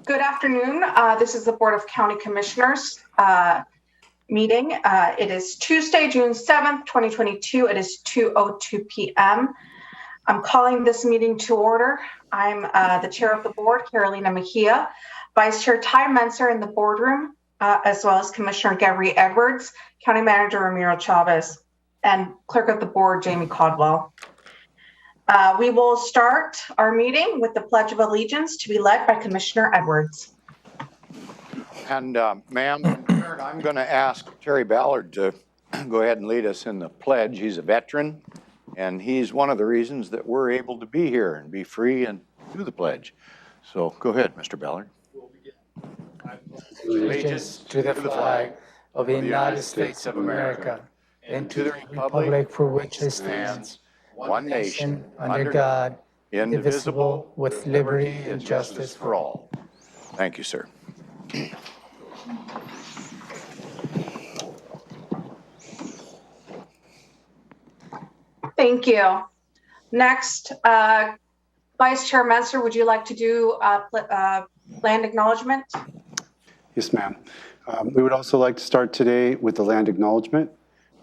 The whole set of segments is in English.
Good afternoon. This is the Board of County Commissioners meeting. It is Tuesday, June 7th, 2022. It is 2:02 p.m. I'm calling this meeting to order. I'm the chair of the board, Carolina Mejia, Vice Chair Ty Menser in the boardroom, as well as Commissioner Gabri Edwards, County Manager Ramiro Chavez, and Clerk of the Board, Jamie Caldwell. We will start our meeting with the Pledge of Allegiance to be led by Commissioner Edwards. And ma'am, I'm going to ask Terry Ballard to go ahead and lead us in the pledge. He's a veteran, and he's one of the reasons that we're able to be here and be free and do the pledge. So go ahead, Mr. Ballard. We'll begin. Allegiance to the flag of the United States of America and to the republic for which it stands, one nation, under God, indivisible, with liberty and justice for all. Thank you, sir. Thank you. Next, Vice Chair Menser, would you like to do land acknowledgement? Yes, ma'am. We would also like to start today with the land acknowledgement.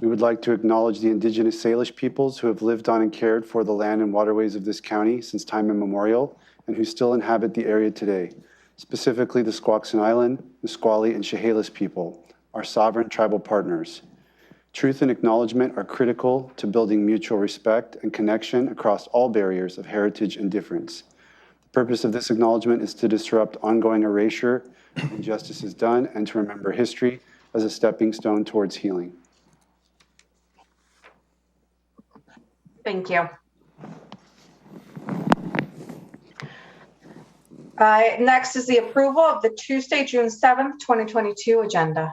We would like to acknowledge the Indigenous Salish peoples who have lived on and cared for the land and waterways of this county since time immemorial and who still inhabit the area today, specifically the Squaxin Island, Nisqually, and Chehalis people, our sovereign tribal partners. Truth and acknowledgement are critical to building mutual respect and connection across all barriers of heritage and difference. The purpose of this acknowledgement is to disrupt ongoing erasure of injustices done and to remember history as a stepping stone towards healing. Thank you. Next is the approval of the Tuesday, June 7th, 2022 agenda.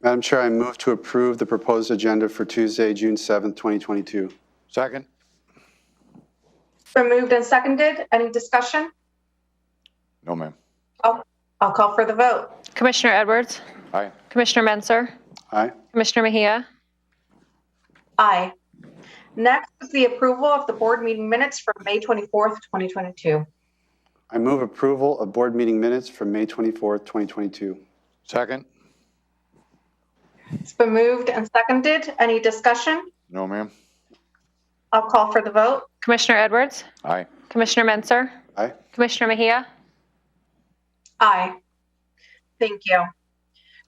Madam Chair, I move to approve the proposed agenda for Tuesday, June 7th, 2022. Second. It's been moved and seconded. Any discussion? No, ma'am. Oh, I'll call for the vote. Commissioner Edwards? Aye. Commissioner Menser? Aye. Commissioner Mejia? Aye. Next is the approval of the board meeting minutes from May 24th, 2022. I move approval of board meeting minutes from May 24th, 2022. Second. It's been moved and seconded. Any discussion? No, ma'am. I'll call for the vote. Commissioner Edwards? Aye. Commissioner Menser? Aye. Commissioner Mejia? Aye. Thank you.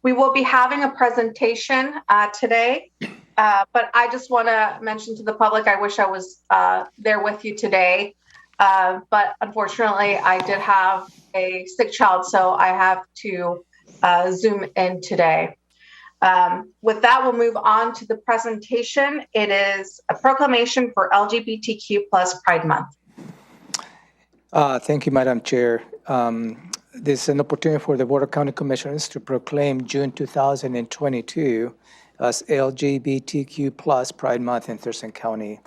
We will be having a presentation today, but I just want to mention to the public, I wish I was there with you today, but unfortunately I did have a sick child, so I have to Zoom in today. With that, we'll move on to the presentation. It is a proclamation for LGBTQ plus Pride Month. Thank you, Madam Chair. This is an opportunity for the Board of County Commissioners to proclaim June 2022 as LGBTQ plus Pride Month in Thurston County.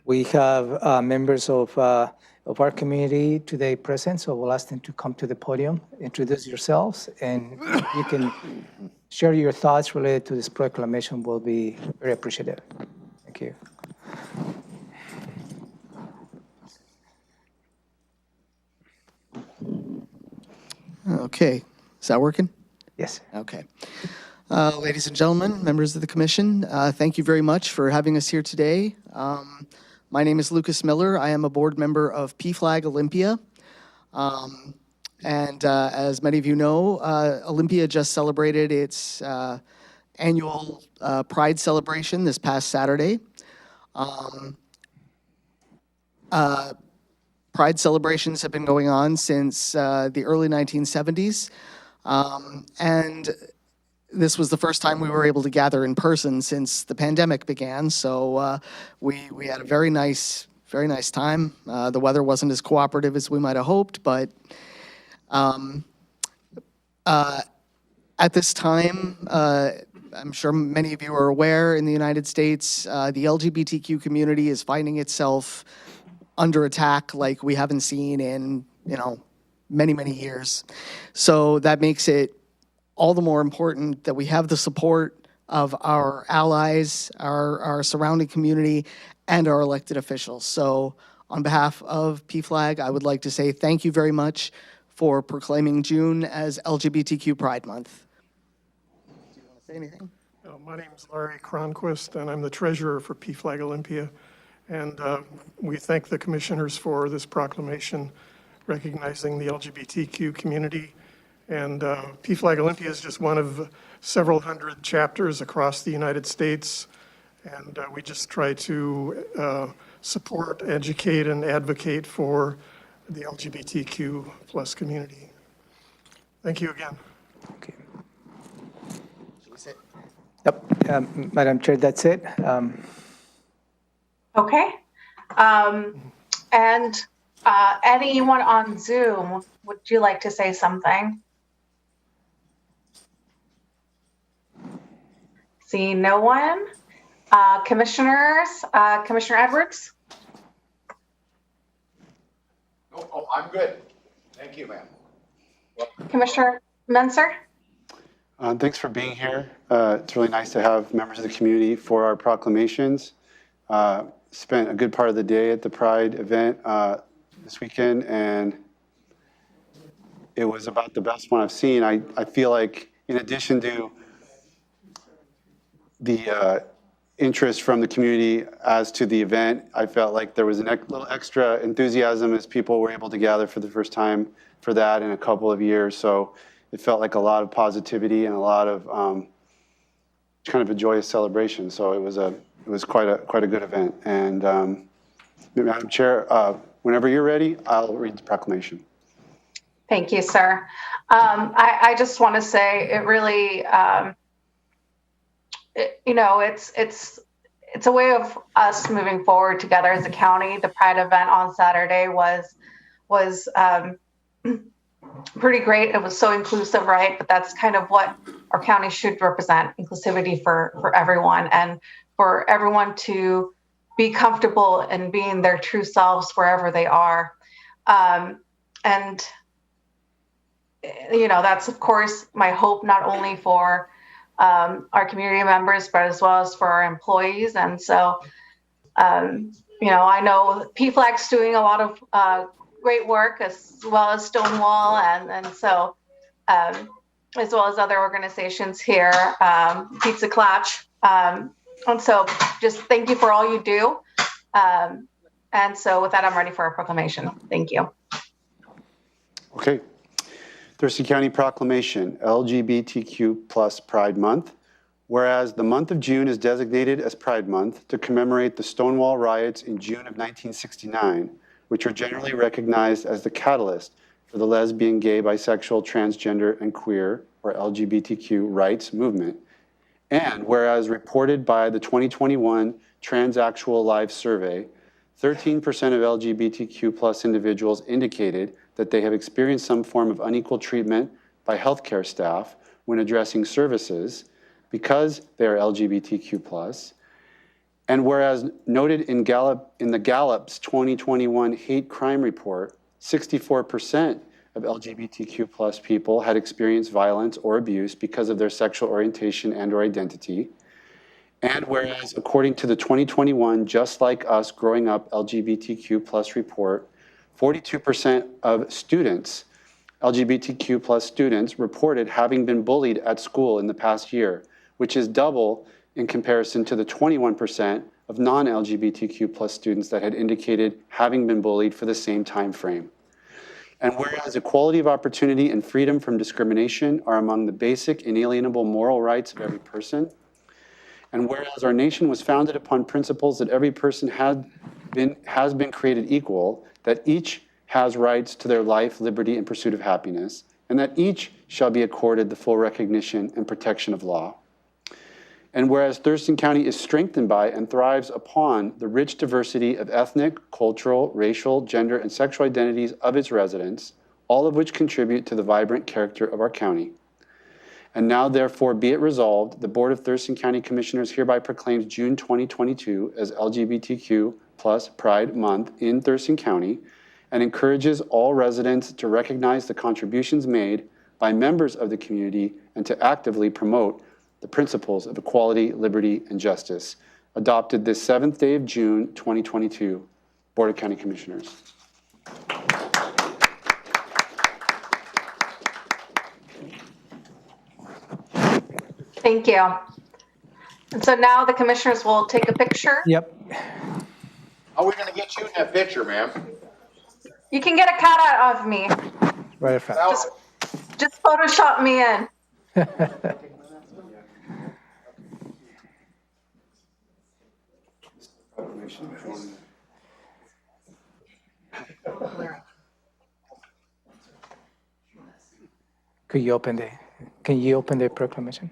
We have members of our community today present, so we'll ask them to come to the podium, introduce yourselves, and you can share your thoughts related to this proclamation. Will be very appreciative. Thank you. Okay, is that working? Yes. Okay. Ladies and gentlemen, members of the commission, thank you very much for having us here today. My name is Lucas Miller. I am a board member of PFLAG Olympia. As many of you know, Olympia just celebrated its annual Pride celebration this past Saturday. Pride celebrations have been going on since the early 1970s. And this was the first time we were able to gather in person since the pandemic began. So we had a very nice time. The weather wasn't as cooperative as we might have hoped, but at this time, I'm sure many of you are aware, in the United States, the LGBTQ community is finding itself under attack like we haven't seen in, many, many years. So that makes it all the more important that we have the support of our allies, our surrounding community, and our elected officials. So on behalf of PFLAG, I would like to say thank you very much for proclaiming June as LGBTQ Pride Month. Do you want to say anything? My name is Larry Cronquist, and I'm the treasurer for PFLAG Olympia. And we thank the commissioners for this proclamation recognizing the LGBTQ community. And PFLAG Olympia is just one of several hundred chapters across the United States. And we just try to support, educate, and advocate for the LGBTQ plus community. Thank you again. Okay. Should we sit? Yep, Madam Chair, that's it. Okay. And anyone on Zoom, would you like to say something? See no one. Commissioners, Commissioner Edwards? Oh, I'm good. Thank you, ma'am. Commissioner Menser? Thanks for being here. It's really nice to have members of the community for our proclamations. Spent a good part of the day at the Pride event this weekend, and it was about the best one I've seen. I feel like in addition to the interest from the community as to the event, I felt like there was a little extra enthusiasm as people were able to gather for the first time for that in a couple of years. So it felt like a lot of positivity and a lot of kind of a joyous celebration. So it was quite a good event. And Madam Chair, whenever you're ready, I'll read the proclamation. Thank you, sir. I just want to say it really, it's a way of us moving forward together as a county. The Pride event on Saturday was pretty great. It was so inclusive, right? But that's kind of what our county should represent, inclusivity for everyone, and for everyone to be comfortable in being their true selves wherever they are. And that's of course my hope, not only for our community members, but as well as for our employees. And so, I know PFLAG's doing a lot of great work, as well as Stonewall, and so, as well as other organizations here, Pizza Clutch. And so just thank you for all you do. And so with that, I'm ready for a proclamation. Thank you. Okay. Thurston County Proclamation, LGBTQ plus Pride Month. Whereas the month of June is designated as Pride Month to commemorate the Stonewall riots in June of 1969, which are generally recognized as the catalyst for the lesbian, gay, bisexual, transgender, and queer, or LGBTQ rights movement. And whereas reported by the 2021 Transactual Lives Survey, 13% of LGBTQ plus individuals indicated that they have experienced some form of unequal treatment by healthcare staff when addressing services because they are LGBTQ plus. And whereas noted in the Gallup's 2021 hate crime report, 64% of LGBTQ plus people had experienced violence or abuse because of their sexual orientation and or identity. And whereas according to the 2021 Just Like Us Growing Up LGBTQ plus report, 42% of students, LGBTQ plus students, reported having been bullied at school in the past year, which is double in comparison to the 21% of non-LGBTQ plus students that had indicated having been bullied for the same time frame. And whereas equality of opportunity and freedom from discrimination are among the basic inalienable moral rights of every person, and whereas our nation was founded upon principles that every person has been created equal, that each has rights to their life, liberty, and pursuit of happiness, and that each shall be accorded the full recognition and protection of law. And whereas Thurston County is strengthened by and thrives upon the rich diversity of ethnic, cultural, racial, gender, and sexual identities of its residents, all of which contribute to the vibrant character of our county. And now, therefore, be it resolved, the Board of Thurston County Commissioners hereby proclaims June 2022 as LGBTQ plus Pride Month in Thurston County and encourages all residents to recognize the contributions made by members of the community and to actively promote the principles of equality, liberty, and justice, adopted this 7th day of June, 2022, Board of County Commissioners. Thank you. And so now the commissioners will take a picture. Yep. How are we gonna get you in that picture, ma'am? You can get a cut out of me. Right in front. Just Photoshop me in. Can you open the proclamation?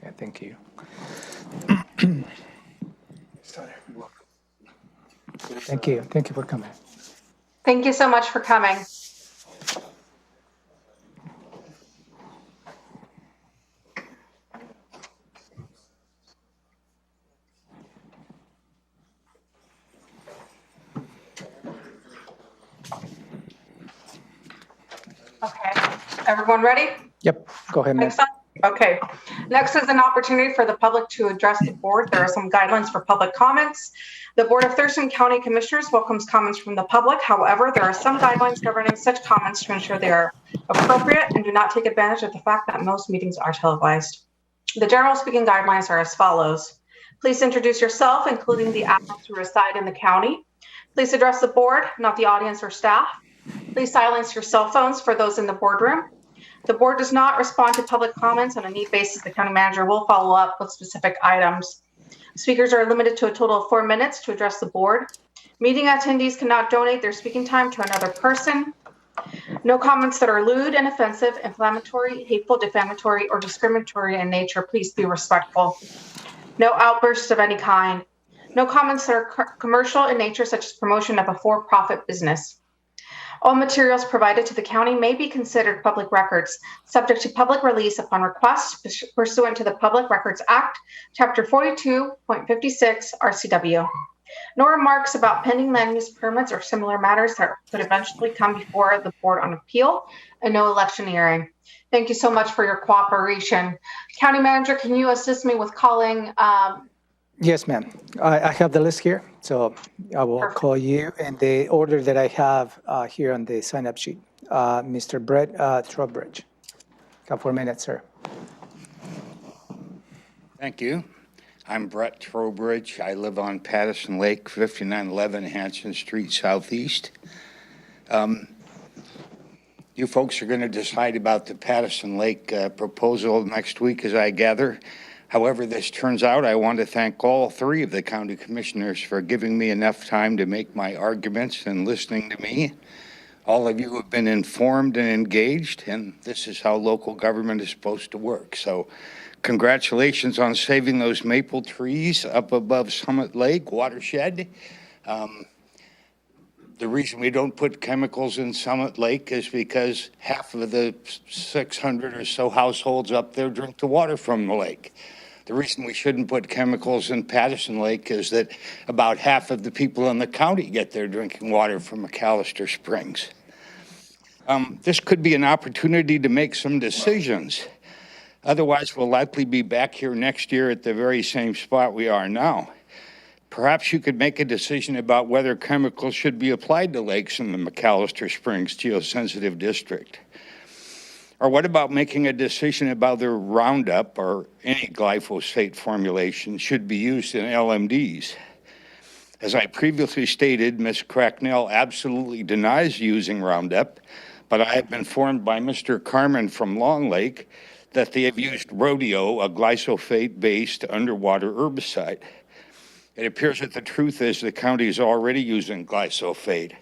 Yeah, thank you. Thank you. Thank you for coming. Thank you so much for coming. Okay, everyone ready? Yep, go ahead, ma'am. Next up? Okay. Next is an opportunity for the public to address the board. There are some guidelines for public comments. The Board of Thurston County Commissioners welcomes comments from the public. However, there are some guidelines governing such comments to ensure they are appropriate and do not take advantage of the fact that most meetings are televised. The general speaking guidelines are as follows. Please introduce yourself, including the applicants who reside in the county. Please address the board, not the audience or staff. Please silence your cell phones for those in the boardroom. The board does not respond to public comments on a need basis. The county manager will follow up with specific items. Speakers are limited to a total of 4 minutes to address the board. Meeting attendees cannot donate their speaking time to another person. No comments that are lewd and offensive, inflammatory, hateful, defamatory, or discriminatory in nature. Please be respectful. No outbursts of any kind. No comments that are commercial in nature, such as promotion of a for-profit business. All materials provided to the county may be considered public records, subject to public release upon request pursuant to the Public Records Act, Chapter 42.56 RCW. No remarks about pending land use permits or similar matters that could eventually come before the board on appeal, and no electioneering. Thank you so much for your cooperation. County Manager, can you assist me with calling? Yes, ma'am. I have the list here, so I will call you in the order that I have here on the sign-up sheet. Mr. Brett Trowbridge. Got 4 minutes, sir. Thank you. I'm Brett Trowbridge. I live on Patterson Lake, 5911 Hanson Street Southeast. You folks are going to decide about the Patterson Lake proposal next week, as I gather. However this turns out, I want to thank all 3 of the county commissioners for giving me enough time to make my arguments and listening to me. All of you have been informed and engaged, and this is how local government is supposed to work. So congratulations on saving those maple trees up above Summit Lake watershed. The reason we don't put chemicals in Summit Lake is because half of the 600 or so households up there drink the water from the lake. The reason we shouldn't put chemicals in Patterson Lake is that about half of the people in the county get their drinking water from McAllister Springs. This could be an opportunity to make some decisions. Otherwise, we'll likely be back here next year at the very same spot we are now. Perhaps you could make a decision about whether chemicals should be applied to lakes in the McAllister Springs geosensitive district. Or what about making a decision about whether Roundup or any glyphosate formulation should be used in LMDs? As I previously stated, Ms. Cracknell absolutely denies using Roundup, but I have been informed by Mr. Carmen from Long Lake that they have used Rodeo, a glyphosate-based underwater herbicide. It appears that the truth is the county is already using glyphosate,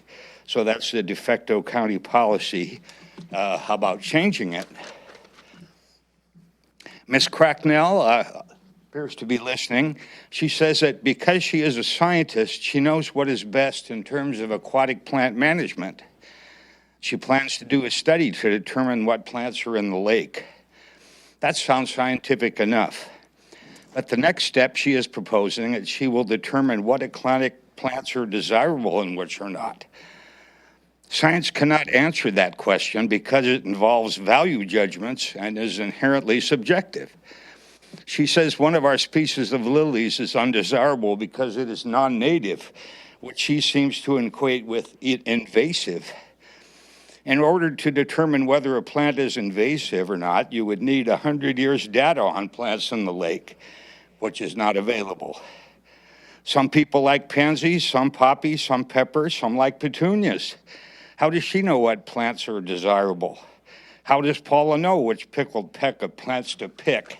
so that's the de facto county policy. How about changing it? Ms. Cracknell appears to be listening. She says that because she is a scientist, she knows what is best in terms of aquatic plant management. She plans to do a study to determine what plants are in the lake. That sounds scientific enough. But the next step she is proposing is she will determine what aquatic plants are desirable and which are not. Science cannot answer that question because it involves value judgments and is inherently subjective. She says one of our species of lilies is undesirable because it is non-native, which she seems to equate with invasive. In order to determine whether a plant is invasive or not, you would need 100 years data on plants in the lake, which is not available. Some people like pansies, some poppies, some peppers, some like petunias. How does she know what plants are desirable? How does Paula know which pickled peck of plants to pick?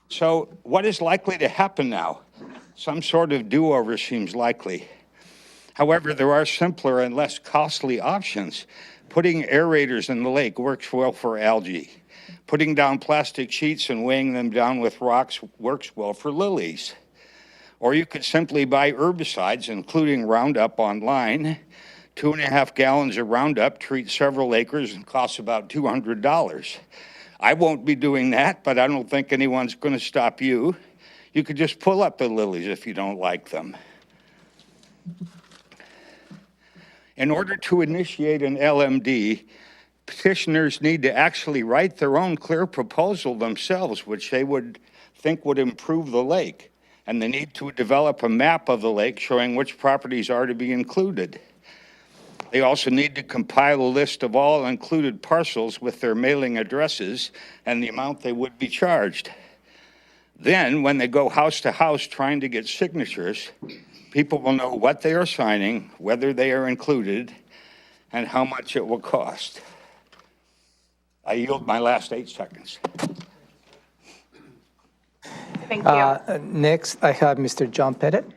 So what is likely to happen now? Some sort of do-over seems likely. However, there are simpler and less costly options. Putting aerators in the lake works well for algae. Putting down plastic sheets and weighing them down with rocks works well for lilies. Or you could simply buy herbicides, including Roundup, online. 2.5 gallons of Roundup treats several acres and costs about $200. I won't be doing that, but I don't think anyone's going to stop you. You could just pull up the lilies if you don't like them. In order to initiate an LMD, petitioners need to actually write their own clear proposal themselves, which they would think would improve the lake. And they need to develop a map of the lake showing which properties are to be included. They also need to compile a list of all included parcels with their mailing addresses and the amount they would be charged. Then, when they go house to house trying to get signatures, people will know what they are signing, whether they are included, and how much it will cost. I yield my last 8 seconds. Thank you. Next, I have Mr. John Pettit.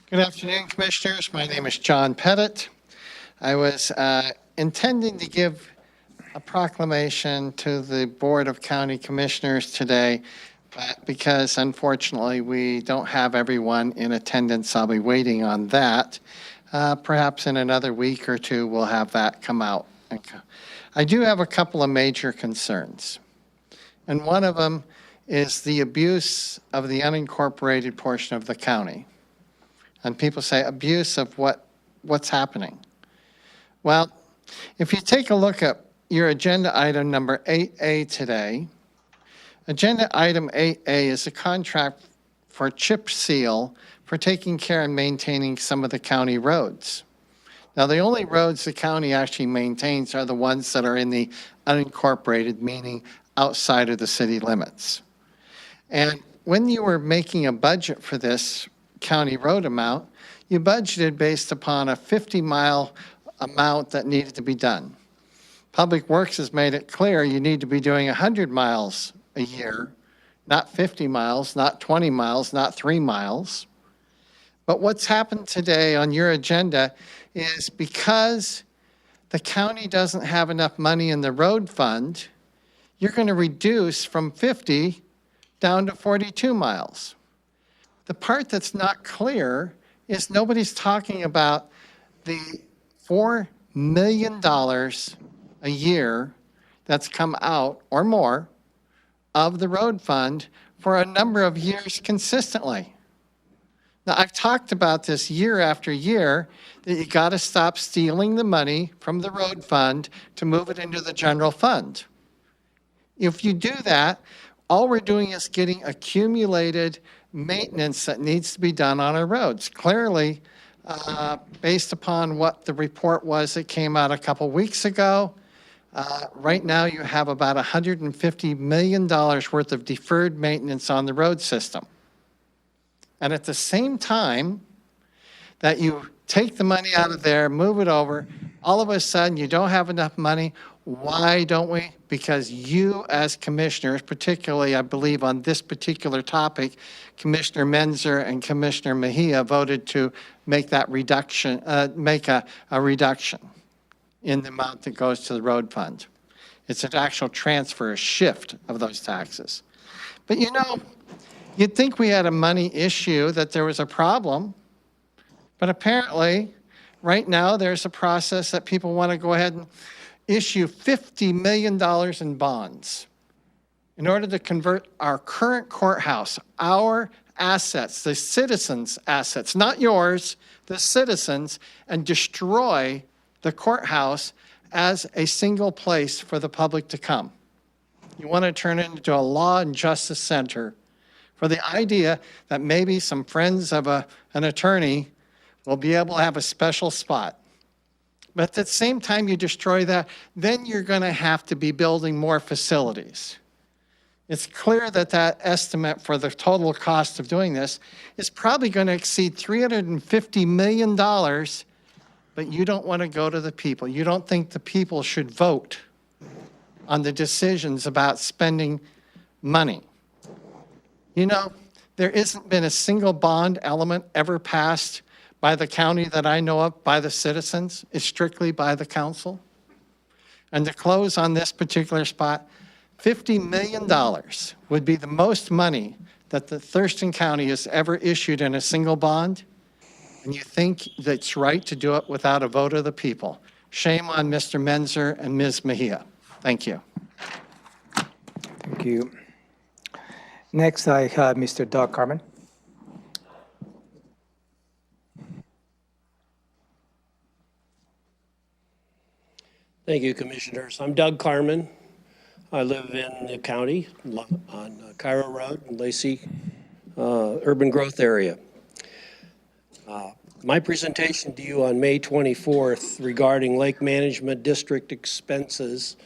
Good afternoon, Commissioners. My name is John Pettit. I was intending to give a proclamation to the Board of County Commissioners today, but because unfortunately we don't have everyone in attendance, I'll be waiting on that. Perhaps in another week or two, we'll have that come out. I do have a couple of major concerns, and one of them is the abuse of the unincorporated portion of the county. And people say abuse of what's happening. Well, if you take a look at your agenda item number 8A today, agenda item 8A is a contract for chip seal for taking care and maintaining some of the county roads. Now, the only roads the county actually maintains are the ones that are in the unincorporated, meaning outside of the city limits. And when you were making a budget for this county road amount, you budgeted based upon a 50-mile amount that needed to be done. Public Works has made it clear you need to be doing 100 miles a year, not 50 miles, not 20 miles, not 3 miles. But what's happened today on your agenda is because the county doesn't have enough money in the road fund, you're going to reduce from 50 down to 42 miles. The part that's not clear is nobody's talking about the $4 million a year that's come out or more of the road fund for a number of years consistently. Now, I've talked about this year after year, that you got to stop stealing the money from the road fund to move it into the general fund. If you do that, all we're doing is getting accumulated maintenance that needs to be done on our roads. Clearly, based upon what the report was that came out a couple weeks ago, right now you have about $150 million worth of deferred maintenance on the road system. And at the same time that you take the money out of there, move it over, all of a sudden you don't have enough money. Why don't we? Because you as commissioners, particularly I believe on this particular topic, Commissioner Menzer and Commissioner Mejia voted to make that reduction, make a reduction in the amount that goes to the road fund. It's an actual transfer, a shift of those taxes. But you know, you'd think we had a money issue, that there was a problem, but apparently right now there's a process that people want to go ahead and issue $50 million in bonds in order to convert our current courthouse, our assets, the citizens' assets, not yours, the citizens, and destroy the courthouse as a single place for the public to come. You want to turn it into a law and justice center for the idea that maybe some friends of an attorney will be able to have a special spot. But at the same time you destroy that, then you're going to have to be building more facilities. It's clear that that estimate for the total cost of doing this is probably going to exceed $350 million, but you don't want to go to the people. You don't think the people should vote on the decisions about spending money. You know, there isn't been a single bond element ever passed by the county that I know of, by the citizens. It's strictly by the council. And to close on this particular spot, $50 million would be the most money that the Thurston County has ever issued in a single bond. And you think that's right to do it without a vote of the people. Shame on Mr. Menzer and Ms. Mejia. Thank you. Thank you. Next, I have Mr. Doug Carmen. Thank you, Commissioners. I'm Doug Carmen. I live in the county on Cairo Road in Lacey urban growth area. My presentation to you on May 24th regarding Lake Management District expenses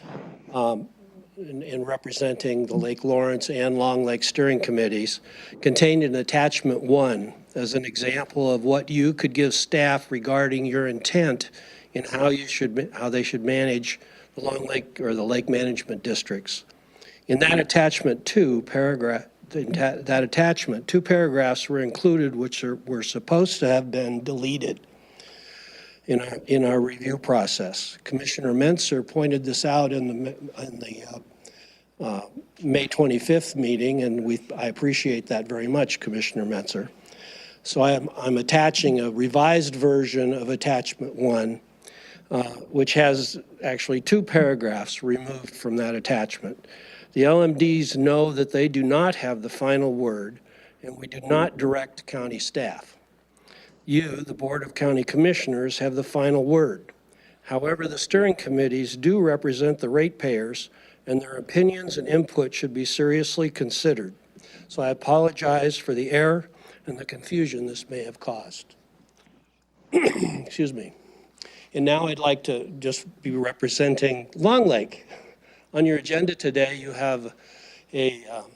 in representing the Lake Lawrence and Long Lake steering committees contained in attachment 1 as an example of what you could give staff regarding your intent in how they should manage the Long Lake or the Lake Management districts. In that attachment 2 paragraph, that attachment, 2 paragraphs were included which were supposed to have been deleted in our review process. Commissioner Menzer pointed this out in the May 25th meeting, and I appreciate that very much, Commissioner Menzer. So I'm attaching a revised version of attachment 1, which has actually 2 paragraphs removed from that attachment. The LMDs know that they do not have the final word, and we do not direct county staff. You, the Board of County Commissioners, have the final word. However, the steering committees do represent the ratepayers, and their opinions and input should be seriously considered. So I apologize for the error and the confusion this may have caused. Excuse me. And now I'd like to just be representing Long Lake. On your agenda today, you have a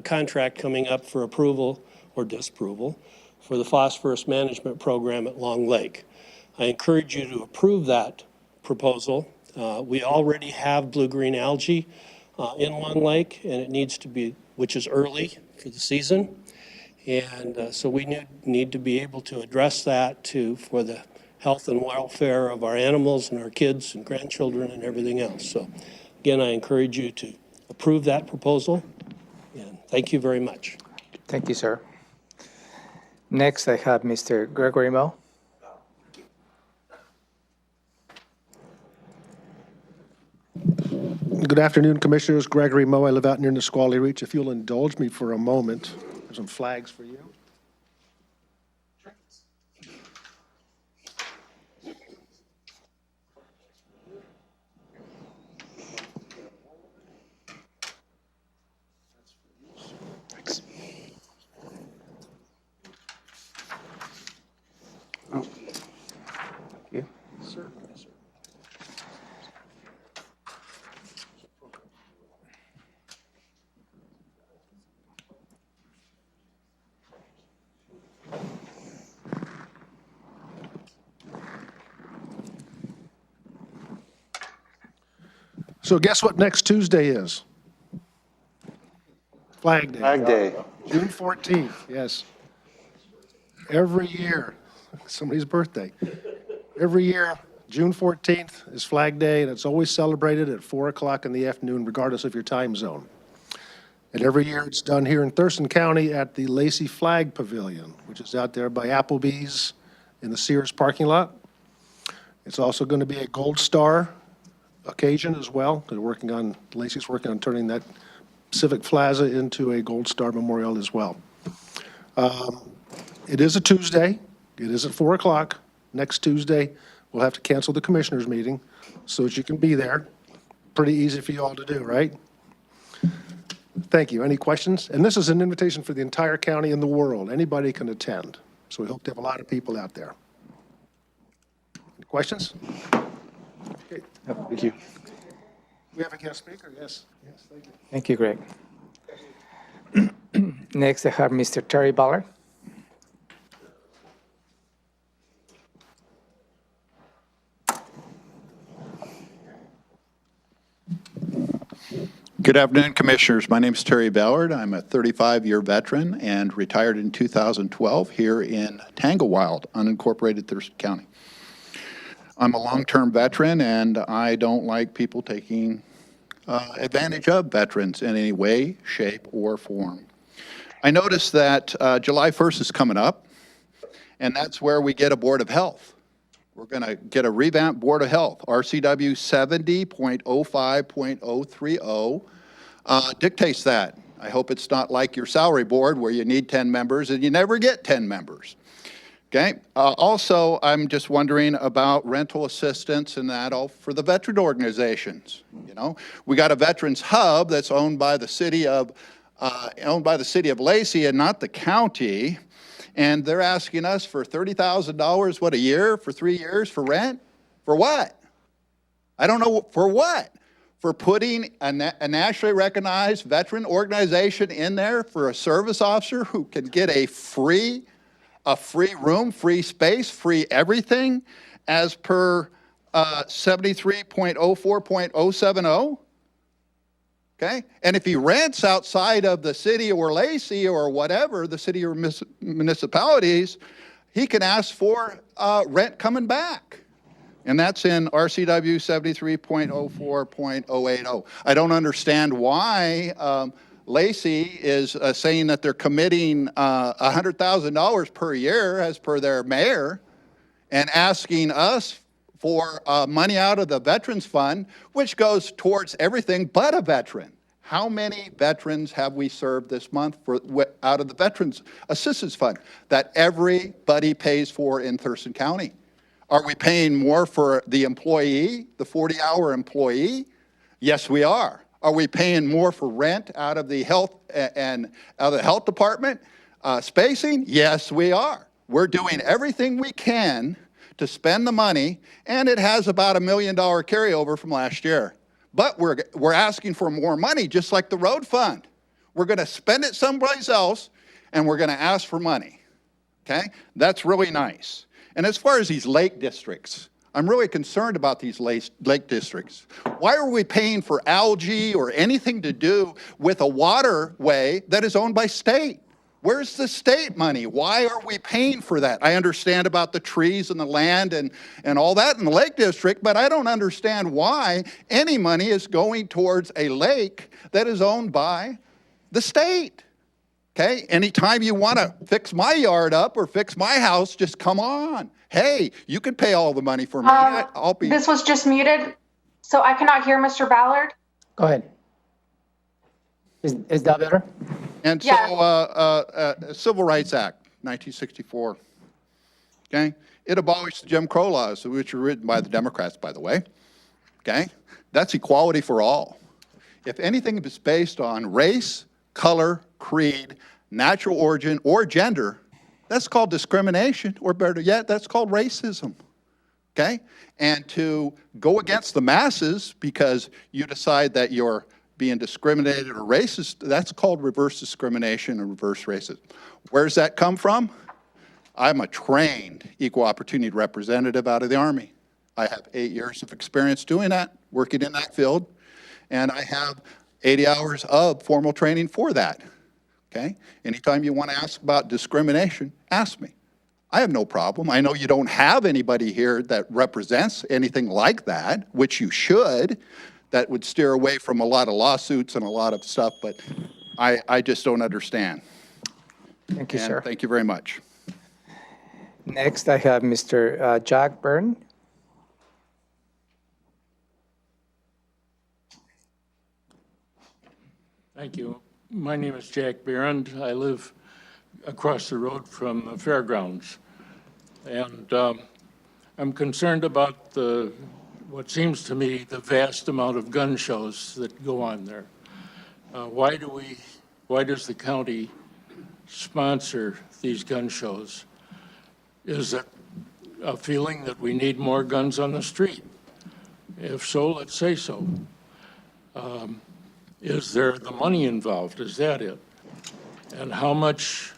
contract coming up for approval or disapproval for the phosphorus management program at Long Lake. I encourage you to approve that proposal. We already have blue-green algae in Long Lake, and it needs to be, which is early for the season. And so we need to be able to address that for the health and welfare of our animals and our kids and grandchildren and everything else. So again, I encourage you to approve that proposal, and thank you very much. Thank you, sir. Next, I have Mr. Gregory Moe. Good afternoon, Commissioners. Gregory Moe. I live out near Nisqually Reach. If you'll indulge me for a moment, there's some flags for you. Thanks. Oh. Thank you. Sir. So guess what next Tuesday is? Flag Day. Flag Day. June 14th, yes. Every year, somebody's birthday. Every year, June 14th is Flag Day, and it's always celebrated at 4 o'clock in the afternoon, regardless of your time zone. And every year it's done here in Thurston County at the Lacey Flag Pavilion, which is out there by Applebee's in the Sears parking lot. It's also going to be a Gold Star occasion as well. Lacey's working on turning that Civic Plaza into a Gold Star Memorial as well. It is a Tuesday. It is at 4 o'clock. Next Tuesday, we'll have to cancel the commissioners' meeting so that you can be there. Pretty easy for you all to do, right? Thank you. Any questions? And this is an invitation for the entire county and the world. Anybody can attend. So we hope to have a lot of people out there. Any questions? Okay. Thank you. We have a guest speaker? Yes. Yes, thank you. Thank you, Greg. Next, I have Mr. Terry Ballard. Good afternoon, Commissioners. My name is Terry Ballard. I'm a 35-year veteran and retired in 2012 here in Tanglewild, unincorporated Thurston County. I'm a long-term veteran, and I don't like people taking advantage of veterans in any way, shape, or form. I noticed that July 1st is coming up, and that's where we get a Board of Health. We're going to get a revamped Board of Health. RCW 70.05.030 dictates that. I hope it's not like your salary board where you need 10 members and you never get 10 members. Okay. Also, I'm just wondering about rental assistance and that all for the veteran organizations. You know, we got a veterans hub that's owned by the city of Lacey and not the county. And they're asking us for $30,000, what, a year for 3 years for rent? For what? I don't know, for what? For putting a nationally recognized veteran organization in there for a service officer who can get a free room, free space, free everything as per 73.04.070? Okay, and if he rents outside of the city or Lacey or whatever, the city or municipalities, he can ask for rent coming back. And that's in RCW 73.04.080. I don't understand why Lacey is saying that they're committing $100,000 per year as per their mayor and asking us for money out of the Veterans Fund, which goes towards everything but a veteran. How many veterans have we served this month out of the Veterans Assistance Fund that everybody pays for in Thurston County? Are we paying more for the employee, the 40-hour employee? Yes, we are. Are we paying more for rent out of the health and out of the health department spacing? Yes, we are. We're doing everything we can to spend the money, and it has about $1 million carryover from last year. But we're asking for more money, just like the road fund. We're going to spend it someplace else, and we're going to ask for money. Okay? That's really nice. And as far as these lake districts, I'm really concerned about these lake districts. Why are we paying for algae or anything to do with a waterway that is owned by state? Where's the state money? Why are we paying for that? I understand about the trees and the land and all that in the Lake District, but I don't understand why any money is going towards a lake that is owned by the state. Okay? Anytime you want to fix my yard up or fix my house, just come on. Hey, you can pay all the money for me. I'll be. This was just muted, so I cannot hear Mr. Ballard. Go ahead. Is that better? And so, Civil Rights Act, 1964, okay? It abolished the Jim Crow laws, which were written by the Democrats, by the way, okay? That's equality for all. If anything is based on race, color, creed, natural origin, or gender, that's called discrimination, or better yet, that's called racism, okay? And to go against the masses because you decide that you're being discriminated or racist, that's called reverse discrimination and reverse racism. Where does that come from? I'm a trained equal opportunity representative out of the Army. I have 8 years of experience doing that, working in that field, and I have 80 hours of formal training for that, okay? Anytime you want to ask about discrimination, ask me. I have no problem. I know you don't have anybody here that represents anything like that, which you should, that would steer away from a lot of lawsuits and a lot of stuff, but I just don't understand. Thank you, sir. Thank you very much. Next, I have Mr. Jack Byrne. Thank you. My name is Jack Barron. I live across the road from the fairgrounds. And I'm concerned about what seems to me the vast amount of gun shows that go on there. Why does the county sponsor these gun shows? Is it a feeling that we need more guns on the street? If so, let's say so. Is there the money involved? Is that it? And how much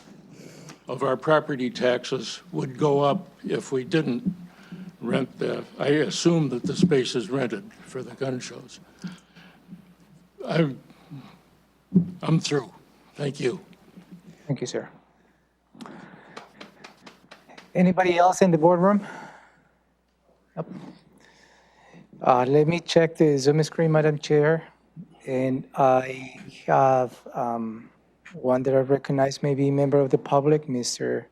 of our property taxes would go up if we didn't rent I assume that the space is rented for the gun shows. I'm through. Thank you. Thank you, sir. Anybody else in the boardroom? Nope. Let me check the Zoom screen, Madam Chair. And I have one that I recognize, maybe a member of the public, Mrs.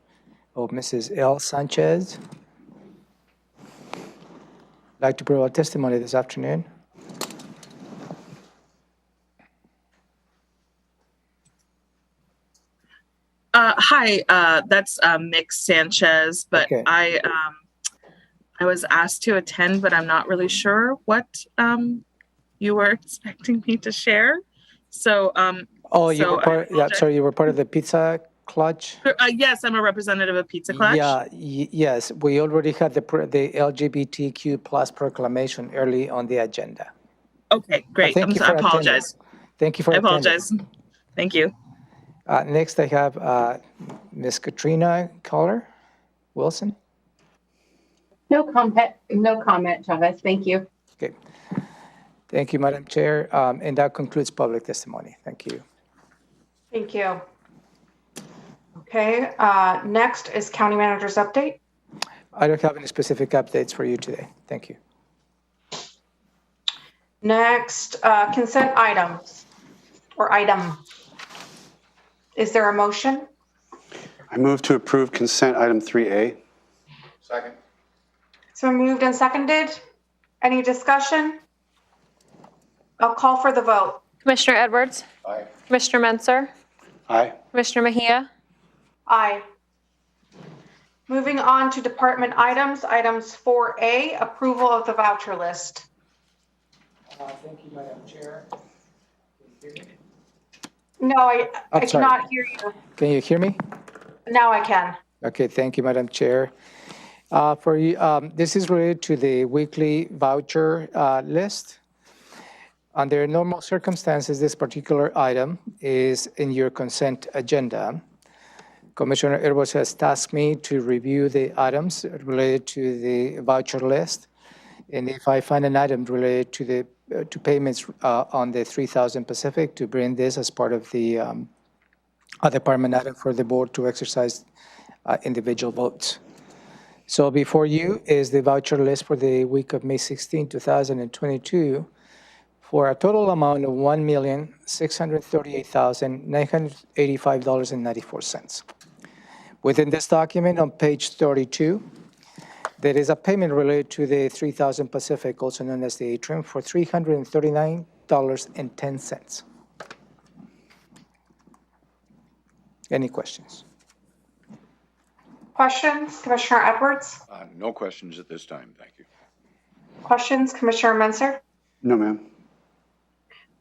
L. Sanchez. Like to provide testimony this afternoon. Hi, that's Mick Sanchez, but okay. I was asked to attend, but I'm not really sure what you were expecting me to share. So, you were part. Yeah, sorry, you were part of the Pizza Clutch. Yes, I'm a representative of Pizza Clutch. Yeah, yes, we already had the LGBTQ plus proclamation early on the agenda. Okay, great. I apologize. Thank you for. I apologize. Thank you. Next, I have Ms. Katrina Collar Wilson. No comment, Chavez. Thank you. Okay. Thank you, Madam Chair. And that concludes public testimony. Thank you. Thank you. Okay. Next is County Manager's update. I don't have any specific updates for you today. Thank you. Next, consent items or item. Is there a motion? I move to approve consent item 3A. Second. So moved and seconded. Any discussion? I'll call for the vote. Commissioner Edwards? Aye. Commissioner Menser? Aye. Commissioner Mejia? Aye. Moving on to department items. Items 4A, approval of the voucher list. Thank you, Madam Chair. No, I cannot hear you. Can you hear me? Now I can. Okay, thank you, Madam Chair. For you, this is related to the weekly voucher list. Under normal circumstances, this particular item is in your consent agenda. Commissioner Edwards has tasked me to review the items related to the voucher list. And if I find an item related to payments on the 3000 Pacific, to bring this as part of the department item for the board to exercise individual votes. So before you is the voucher list for the week of May 16, 2022, for a total amount of $1,638,985.94. Within this document on page 32, there is a payment related to the 3000 Pacific, also known as the atrium, for $339.10. Any questions? Questions, Commissioner Edwards? No questions at this time. Thank you. Questions, Commissioner Menser? No, ma'am.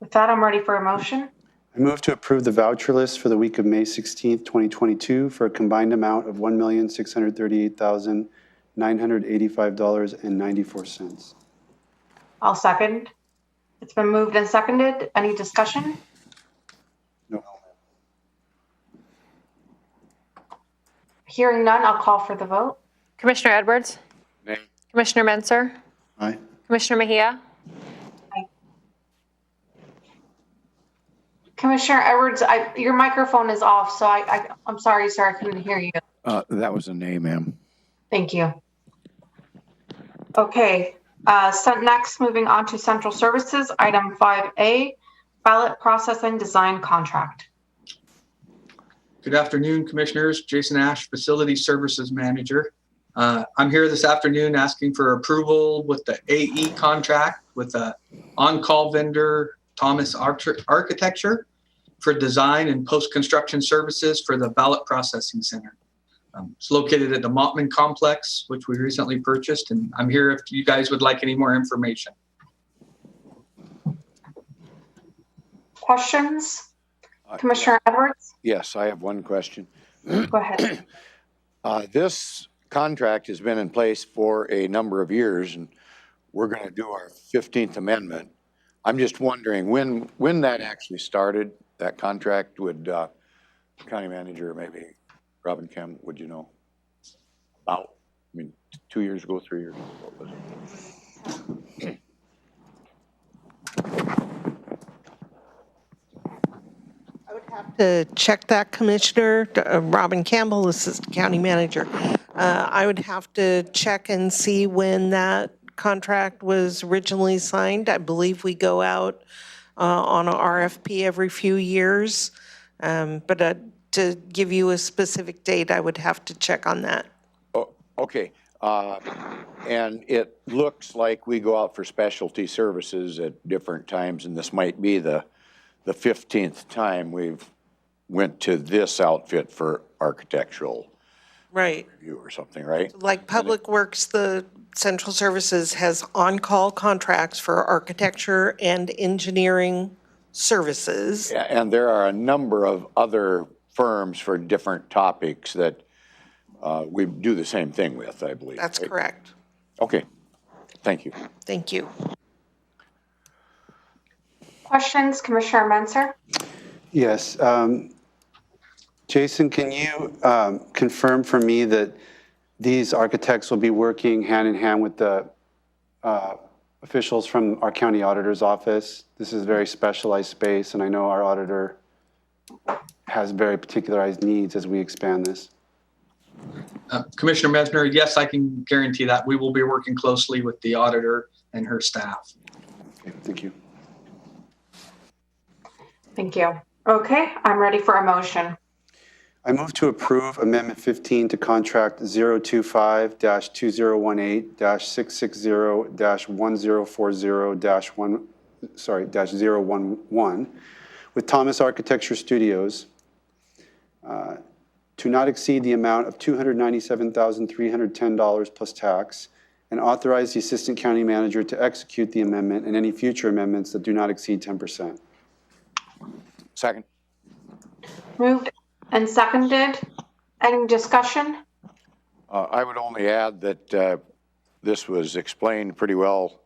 With that, I'm ready for a motion. I move to approve the voucher list for the week of May 16th, 2022 for a combined amount of $1,638,985.94. I'll second. It's been moved and seconded. Any discussion? No. Hearing none, I'll call for the vote. Commissioner Edwards? Nay. Commissioner Menser? Aye. Commissioner Mejia? Aye. Commissioner Edwards, your microphone is off, so I'm sorry, sir, I couldn't hear you. That was a nay, ma'am. Thank you. Okay, next, moving on to central services, item 5A, ballot processing design contract. Good afternoon, Commissioners. Jason Ash, Facility Services Manager. I'm here this afternoon asking for approval with the AE contract with the on-call vendor, Thomas Architecture. for design and post-construction services for the ballot processing center. It's located at the Mottman Complex, which we recently purchased, and I'm here if you guys would like any more information. Questions? Commissioner Edwards? Yes, I have one question. Go ahead. This contract has been in place for a number of years, and we're going to do our 15th amendment. I'm just wondering when that actually started, that contract. Would county manager, maybe Robin Kemp, would you know? About, 2 years ago, 3 years ago, what was it? To check that, Commissioner. Robin Campbell, Assistant County Manager. I would have to check and see when that contract was originally signed. I believe we go out on a RFP every few years, but to give you a specific date, I would have to check on that. Oh, okay. And it looks like we go out for specialty services at different times, and this might be the 15th time we've went to this outfit for architectural review or something, right? Like Public Works, the Central Services has on-call contracts for architecture and engineering services. Yeah, and there are a number of other firms for different topics that we do the same thing with, I believe. That's right? correct. Okay, thank you. Thank you. Questions, Commissioner Menser? Yes. Jason, can you confirm for me that these architects will be working hand in hand with the officials from our county auditor's office? This is a very specialized space, and I know our auditor has very particularized needs as we expand this. Commissioner Mesner, yes, I can guarantee that. We will be working closely with the auditor and her staff. Okay, thank you. Thank you. Okay, I'm ready for a motion. I move to approve Amendment 15 to Contract 025-2018-660-1040-1, with Thomas Architecture Studios to not exceed the amount of $297,310 plus tax, and authorize the Assistant County Manager to execute the amendment and any future amendments that do not exceed 10%. Second. Moved and seconded. Any discussion? I would only add that this was explained pretty well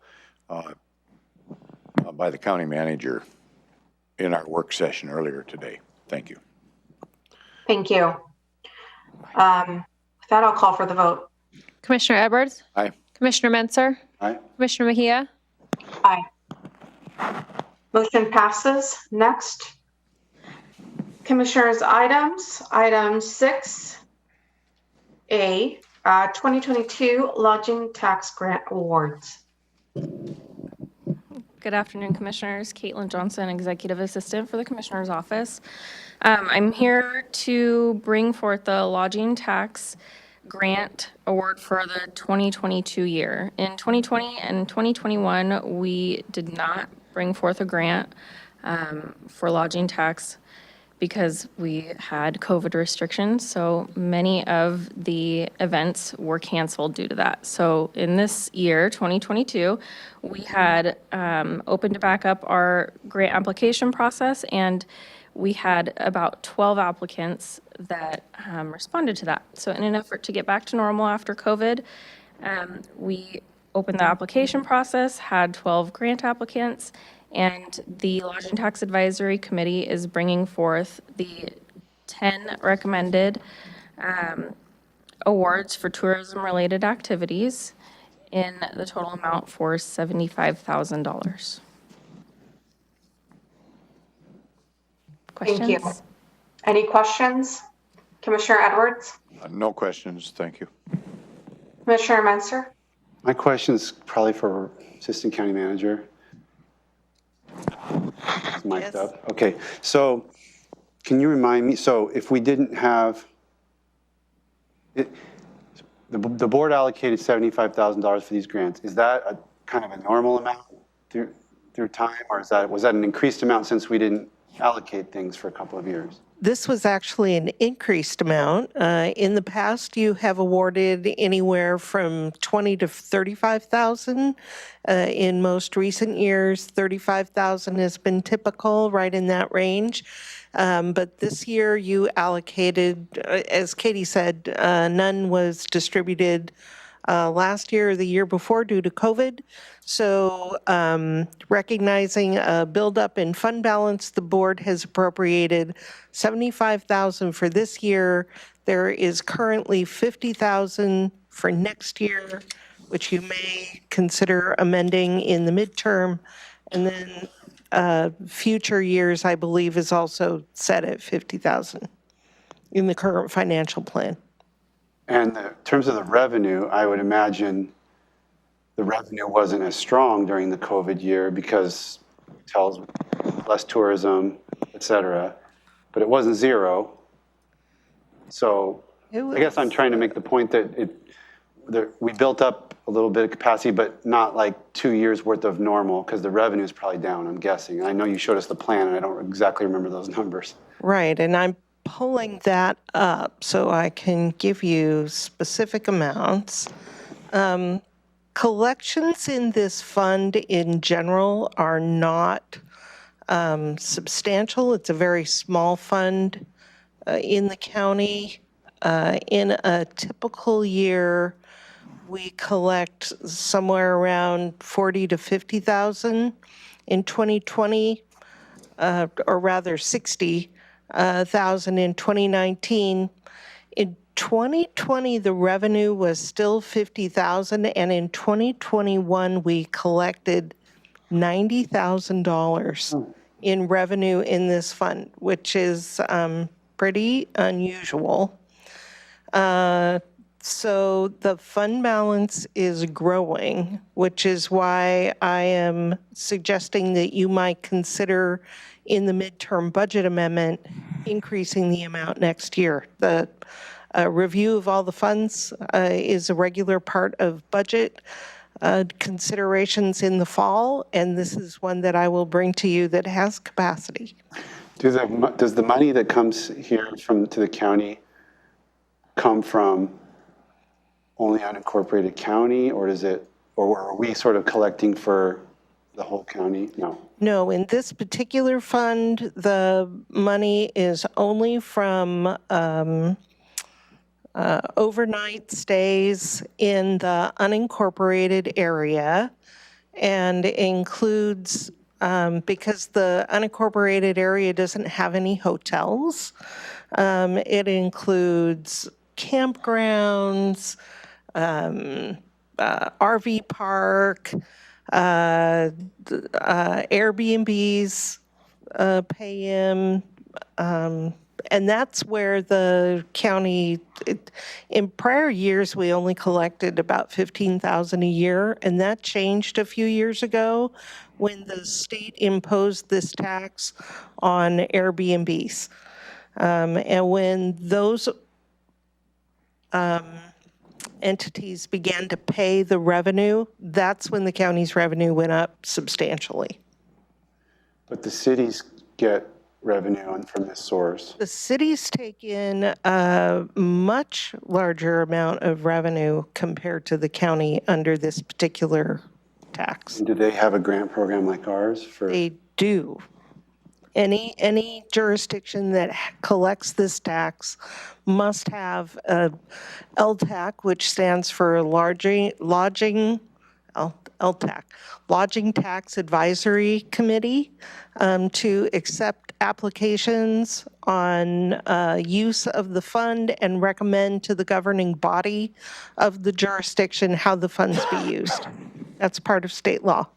by the county manager in our work session earlier today. Thank you. Thank you. With that, I'll call for the vote. Commissioner Edwards? Aye. Commissioner Menser? Aye. Commissioner Mejia? Aye. Motion passes. Next. Commissioners' items. Item 6A, 2022 Lodging Tax Grant Awards. Good afternoon, Commissioners. Caitlin Johnson, Executive Assistant for the Commissioner's Office. I'm here to bring forth the Lodging Tax Grant Award for the 2022 year. In 2020 and 2021, we did not bring forth a grant for lodging tax because we had COVID restrictions. So many of the events were canceled due to that. So in this year, 2022, we had opened back up our grant application process, and we had about 12 applicants that responded to that. So in an effort to get back to normal after COVID, we opened the application process, had 12 grant applicants, and the Lodging Tax Advisory Committee is bringing forth the 10 recommended awards for tourism-related activities in the total amount for $75,000. Questions? Thank you. Any questions? Commissioner Edwards? No questions, thank you. Commissioner Menser? My question is probably for Assistant County Manager. It's mic'd up. Okay, so can you remind me, so if we didn't have, the board allocated $75,000 for these grants. Is that a kind of a normal amount through time, or was that an increased amount since we didn't allocate things for a couple of years. This was actually an increased amount. In the past, you have awarded anywhere from 20 to 35,000. In most recent years, 35,000 has been typical, right in that range. But this year you allocated, as Katie said, none was distributed last year or the year before due to COVID. So recognizing a buildup in fund balance, the board has appropriated $75,000 for this year. There is currently $50,000 for next year, which you may consider amending in the midterm. And then future years, I believe, is also set at $50,000 in the current financial plan. And in terms of the revenue, I would imagine the revenue wasn't as strong during the COVID year because hotels, less tourism, et cetera, but it wasn't zero. So I guess I'm trying to make the point that we built up a little bit of capacity, but not like 2 years worth of normal because the revenue is probably down, I'm guessing. I know you showed us the plan and I don't exactly remember those numbers. Right, and I'm pulling that up so I can give you specific amounts. Collections in this fund in general are not substantial. It's a very small fund in the county. In a typical year, we collect somewhere around 40 to 50,000. In 2020, or rather 60,000 in 2019. In 2020, the revenue was still 50,000, and in 2021, we collected $90,000 in revenue in this fund, which is pretty unusual. So the fund balance is growing, which is why I am suggesting that you might consider in the midterm budget amendment increasing the amount next year. The review of all the funds is a regular part of budget considerations in the fall, and this is one that I will bring to you that has capacity. Does the money that comes here to the county come from only unincorporated county, or are we sort of collecting for the whole county? No. No, in this particular fund, the money is only from overnight stays in the unincorporated area and includes, because the unincorporated area doesn't have any hotels, it includes campgrounds, RV park, Airbnbs pay in, and that's where the county, in prior years, we only collected about $15,000 a year, and that changed a few years ago when the state imposed this tax on Airbnbs. And when those entities began to pay the revenue, that's when the county's revenue went up substantially. But the cities get revenue from this source. The cities take in a much larger amount of revenue compared to the county under this particular tax. And do they have a grant program like ours? They do. Any jurisdiction that collects this tax must have a LTAC, which stands for Lodging Tax Advisory Committee, to accept applications on use of the fund and recommend to the governing body of the jurisdiction how the funds be used. That's part of state law.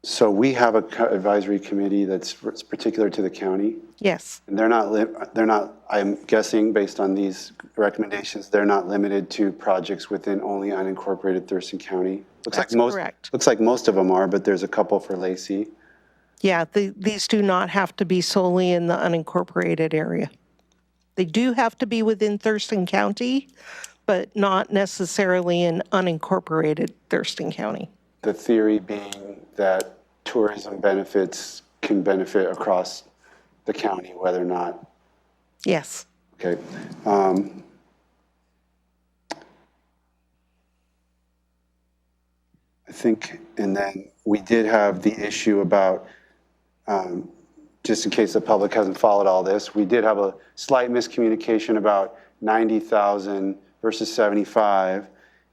So we have an advisory committee that's particular to the county? Yes. And they're not, I'm guessing based on these recommendations, they're not limited to projects within only unincorporated Thurston County? That's correct. Looks like most of them are, but there's a couple for Lacey. Yeah, these do not have to be solely in the unincorporated area. They do have to be within Thurston County, but not necessarily in unincorporated Thurston County. The theory being that tourism benefits can benefit across the county, whether or not. Yes. Okay. I think, and then we did have the issue about, just in case the public hasn't followed all this, we did have a slight miscommunication about 90,000 versus 75,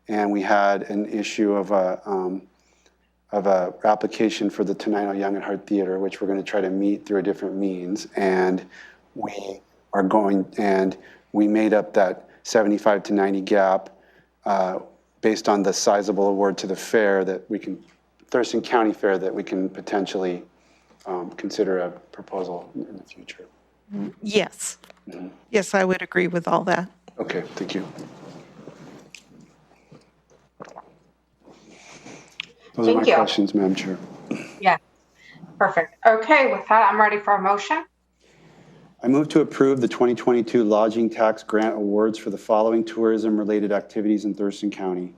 and we had an issue of a application for the Tenino Young at Heart Theater, which we're going to try to meet through a different means, and we made up that 75 to 90 gap based on the sizable award to the fair that we can, Thurston County Fair, that we can potentially consider a proposal in the future. Yes. Yes, I would agree with all that. Okay, thank you. Those are my questions, Madam Chair. Yeah, perfect. Okay, with that, I'm ready for a motion. I move to approve the 2022 lodging tax grant awards for the following tourism-related activities in Thurston County.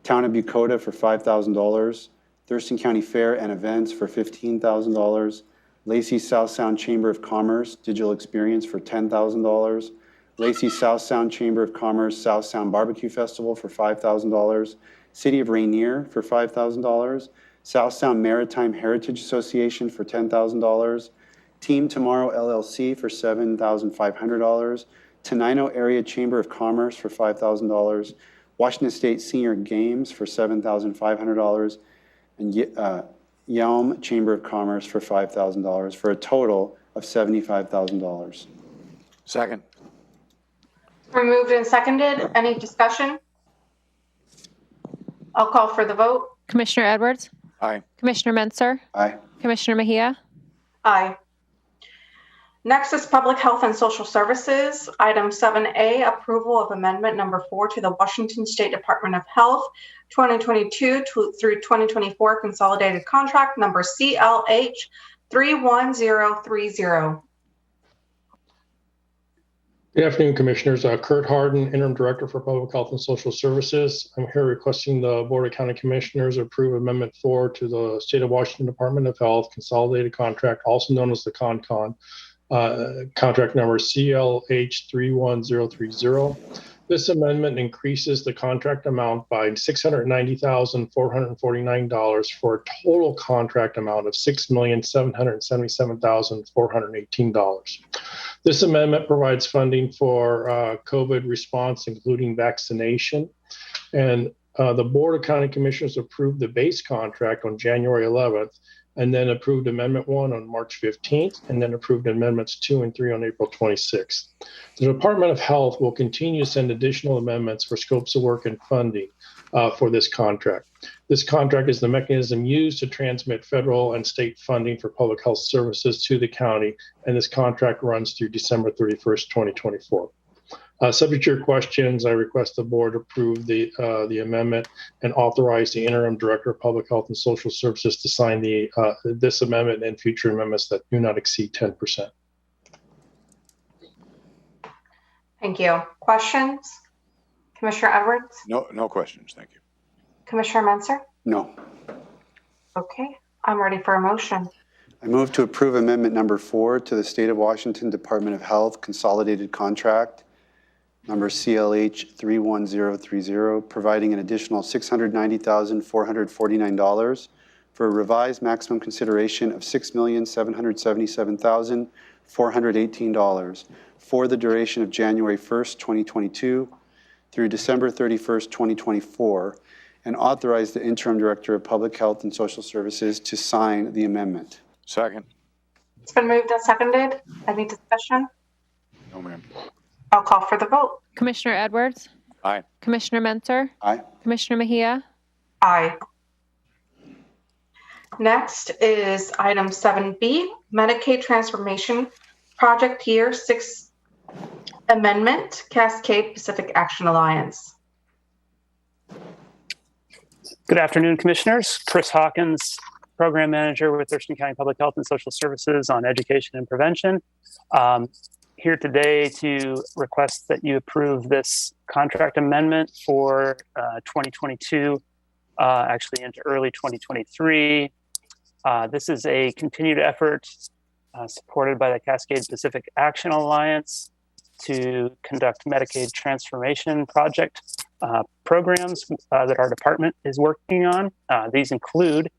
Town of Bucota for $5,000, Thurston County Fair and Events for $15,000, Lacey South Sound Chamber of Commerce Digital Experience for $10,000, Lacey South Sound Chamber of Commerce South Sound Barbecue Festival for $5,000, City of Rainier for $5,000, South Sound Maritime Heritage Association for $10,000, Team Tomorrow LLC for $7,500, Tenino Area Chamber of Commerce for $5,000, Washington State Senior Games for $7,500, and Yelm Chamber of Commerce for $5,000, for a total of $75,000. Second. Moved and seconded. Any discussion? I'll call for the vote. Commissioner Edwards? Aye. Commissioner Menser? Aye. Commissioner Mejia? Aye. Next is Public Health and Social Services. Item 7A, approval of amendment number 4 to the Washington State Department of Health 2022 through 2024 Consolidated Contract number CLH 31030. Good afternoon, Commissioners. Kurt Harden, Interim Director for Public Health and Social Services. I'm here requesting the Board of County Commissioners approve Amendment 4 to the State of Washington Department of Health Consolidated Contract, also known as the CONCON, contract number CLH 31030. This amendment increases the contract amount by $690,449 for a total contract amount of $6,777,418. This amendment provides funding for COVID response, including vaccination. And the Board of County Commissioners approved the base contract on January 11th, and then approved Amendment 1 on March 15th, and then approved Amendments 2 and 3 on April 26th. The Department of Health will continue to send additional amendments for scopes of work and funding for this contract. This contract is the mechanism used to transmit federal and state funding for public health services to the county, and this contract runs through December 31st, 2024. Subject to your questions, I request the board approve the amendment and authorize the interim director of public health and social services to sign this amendment and future amendments that do not exceed 10%. Thank you. Questions? Commissioner Edwards? No questions. Thank you. Commissioner Menser? No. Okay, I'm ready for a motion. I move to approve Amendment number 4 to the State of Washington Department of Health Consolidated Contract number CLH 31030, providing an additional $690,449 for a revised maximum consideration of $6,777,418 for the duration of January 1st, 2022 through December 31st, 2024, and authorize the Interim Director of Public Health and Social Services to sign the amendment. Second. It's been moved and seconded. Any discussion? No, ma'am. I'll call for the vote. Commissioner Edwards? Aye. Commissioner Menser? Aye. Commissioner Mejia? Aye. Next is item 7B, Medicaid Transformation Project Year 6 Amendment, Cascade Pacific Action Alliance. Good afternoon, Commissioners. Chris Hawkins, Program Manager with Thurston County Public Health and Social Services on Education and Prevention. Here today to request that you approve this contract amendment for 2022, actually into early 2023. This is a continued effort supported by the Cascade Pacific Action Alliance to conduct Medicaid transformation project programs that our department is working on. These include,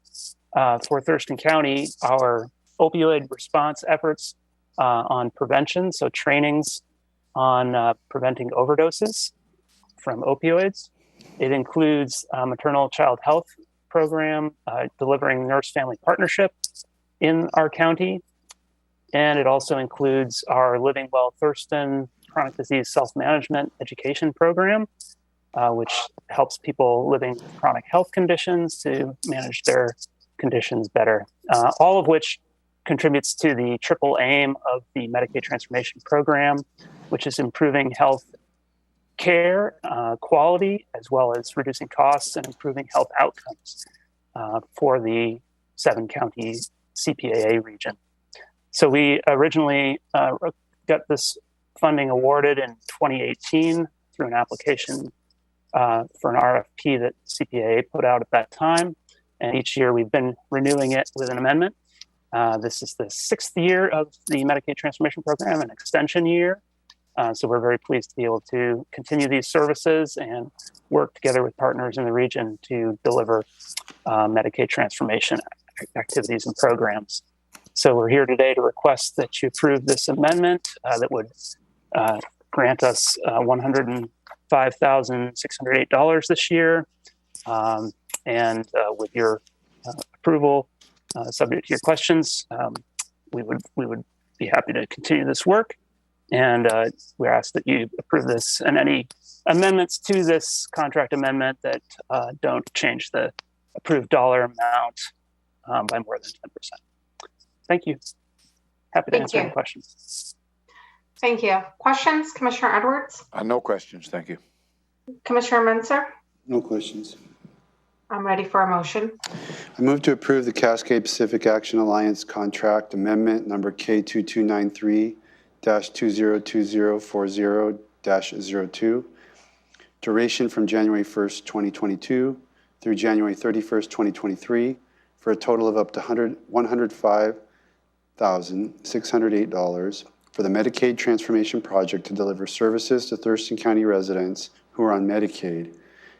for Thurston County, our opioid response efforts on prevention, so trainings on preventing overdoses from opioids. It includes a maternal child health program, delivering nurse-family partnership in our county. And it also includes our Living Well Thurston chronic disease self-management education program, which helps people living with chronic health conditions to manage their conditions better. All of which contributes to the triple aim of the Medicaid transformation program, which is improving health care quality, as well as reducing costs and improving health outcomes for the 7-county CPAA region. So we originally got this funding awarded in 2018 through an application for an RFP that CPAA put out at that time. And each year we've been renewing it with an amendment. This is the 6th year of the Medicaid Transformation Program, an extension year. So we're very pleased to be able to continue these services and work together with partners in the region to deliver Medicaid transformation activities and programs. So we're here today to request that you approve this amendment that would grant us $105,608 this year. And with your approval, subject to your questions, we would be happy to continue this work. And we ask that you approve this and any amendments to this contract amendment that don't change the approved dollar amount by more than 10%. Thank you. Happy to answer any questions. Thank you. Questions, Commissioner Edwards? No questions, thank you. Commissioner Menser? No questions. I'm ready for a motion. I move to approve the Cascade Pacific Action Alliance contract amendment number K2293-202040-02, duration from January 1st, 2022 through January 31st, 2023, for a total of up to $105,608 for the Medicaid Transformation Project to deliver services to Thurston County residents who are on Medicaid,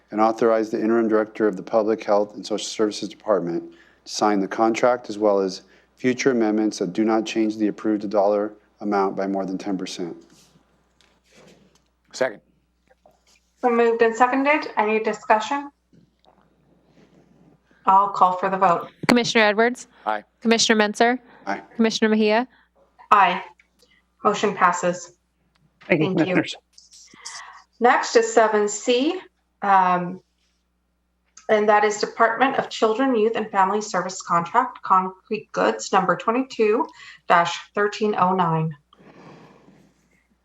and authorize the interim director of the Public Health and Social Services Department to sign the contract, as well as future amendments that do not change the approved dollar amount by more than 10%. Second. So moved and seconded. Any discussion? I'll call for the vote. Commissioner Edwards? Aye. Commissioner Menser? Aye. Commissioner Mejia? Aye. Motion passes. Thank you, Thank you. Commissioners. Next is 7C, and that is Department of Children, Youth, and Family Service Contract, Concrete Goods, number 22-1309.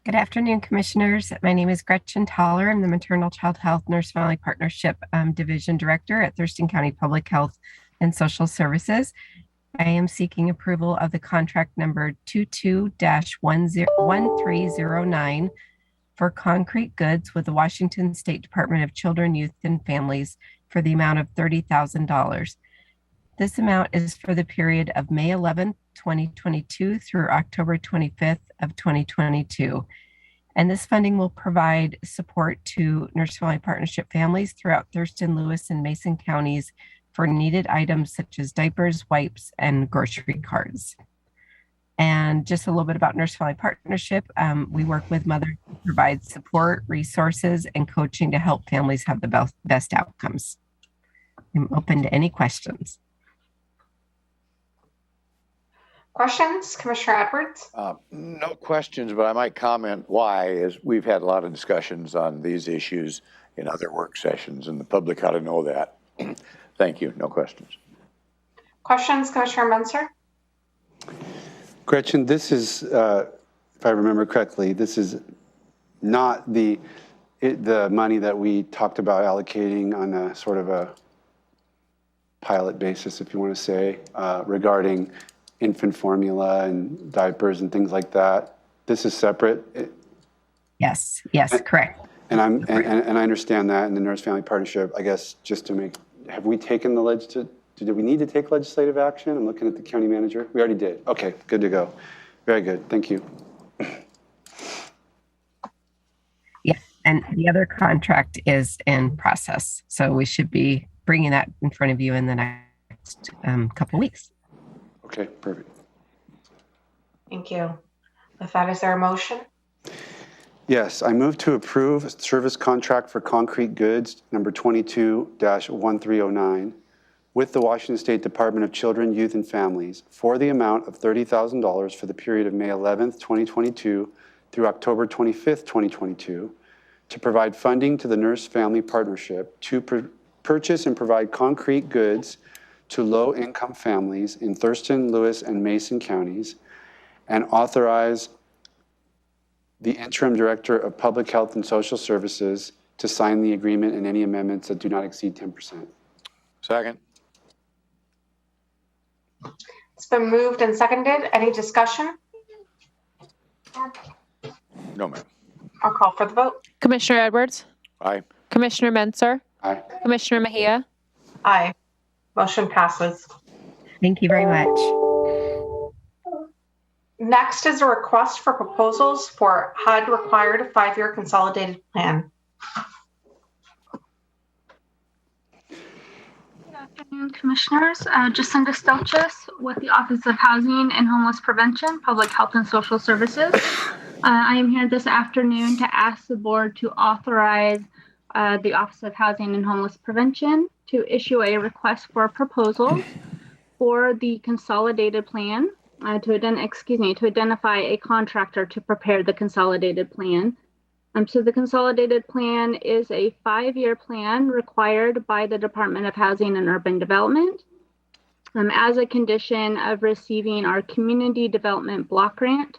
Good afternoon, Commissioners. My name is Gretchen Toller. I'm the Maternal Child Health Nurse Family Partnership Division Director at Thurston County Public Health and Social Services. I am seeking approval of the contract number 22-1309 for concrete goods with the Washington State Department of Children, Youth, and Families for the amount of $30,000. This amount is for the period of May 11th, 2022 through October 25th of 2022. And this funding will provide support to Nurse Family Partnership families throughout Thurston, Lewis, and Mason counties for needed items such as diapers, wipes, and grocery cards. And just a little bit about Nurse Family Partnership. We work with mothers to provide support, resources, and coaching to help families have the best outcomes. I'm open to any questions. Questions, Commissioner Edwards? No questions, but I might comment why, is we've had a lot of discussions on these issues in other work sessions, and the public ought to know that. Thank you. No questions. Questions, Commissioner Menser? Gretchen, this is, if I remember correctly, this is not the money that we talked about allocating on a sort of a pilot basis, if you want to say, regarding infant formula and diapers and things like that. This is separate. Yes, correct. And I understand that in the Nurse Family Partnership, I guess, just to make, have we taken the Do we need to take legislative action? I'm looking at the county manager. We already did. Okay, good to go. Very good. Thank you. Yeah, and the other contract is in process. So we should be bringing that in front of you in the next couple weeks. Okay, perfect. Thank you. With that, is there a motion? Yes, I move to approve service contract for concrete goods number 22-1309 with the Washington State Department of Children, Youth, and Families for the amount of $30,000 for the period of May 11th, 2022 through October 25th, 2022 to provide funding to the Nurse Family Partnership to purchase and provide concrete goods to low-income families in Thurston, Lewis, and Mason counties, and authorize the Interim Director of Public Health and Social Services to sign the agreement and any amendments that do not exceed 10%. Second. It's been moved and seconded. Any discussion? No, ma'am. I'll call for the vote. Commissioner Edwards? Aye. Commissioner Menzer? Aye. Commissioner Mejia? Aye. Motion passes. Thank you very much. Next is a request for proposals for HUD required 5-year consolidated plan. Good afternoon, Commissioners. Jacinda Stelchis with the Office of Housing and Homeless Prevention, Public Health and Social Services. I am here this afternoon to ask the board to authorize the Office of Housing and Homeless Prevention to issue a request for proposals for the consolidated plan to identify a contractor to prepare the consolidated plan. So the consolidated plan is a 5-year plan required by the Department of Housing and Urban Development as a condition of receiving our Community Development Block Grant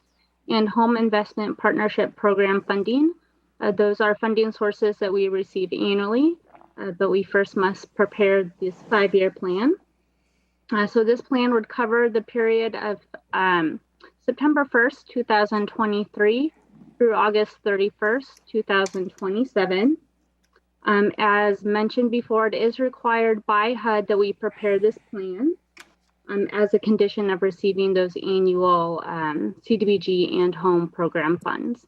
and Home Investment Partnership Program funding. Those are funding sources that we receive annually, but we first must prepare this 5-year plan. So this plan would cover the period of September 1st, 2023 through August 31st, 2027. As mentioned before, it is required by HUD that we prepare this plan as a condition of receiving those annual CDBG and home program funds.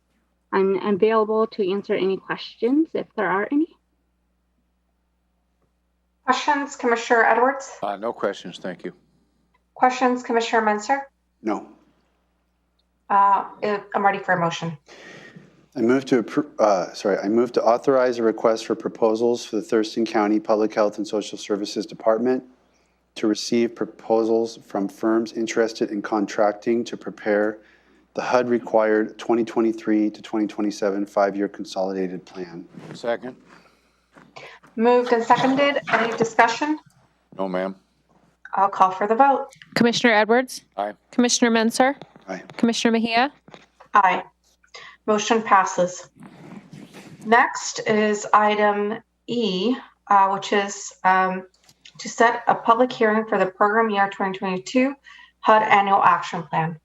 I'm available to answer any questions if there are any. Questions, Commissioner Edwards? No questions, thank you. Questions, Commissioner Menzer? No. I'm ready for a motion. I move to authorize a request for proposals for the Thurston County Public Health and Social Services Department to receive proposals from firms interested in contracting to prepare the HUD required 2023 to 2027 5-year consolidated plan. Second. Moved and seconded. Any discussion? No, ma'am. I'll call for the vote. Commissioner Edwards? Aye. Commissioner Menzer? Aye. Commissioner Mejia? Aye. Motion passes. Next is item E, which is to set a public hearing for the program year 2022 HUD annual action plan.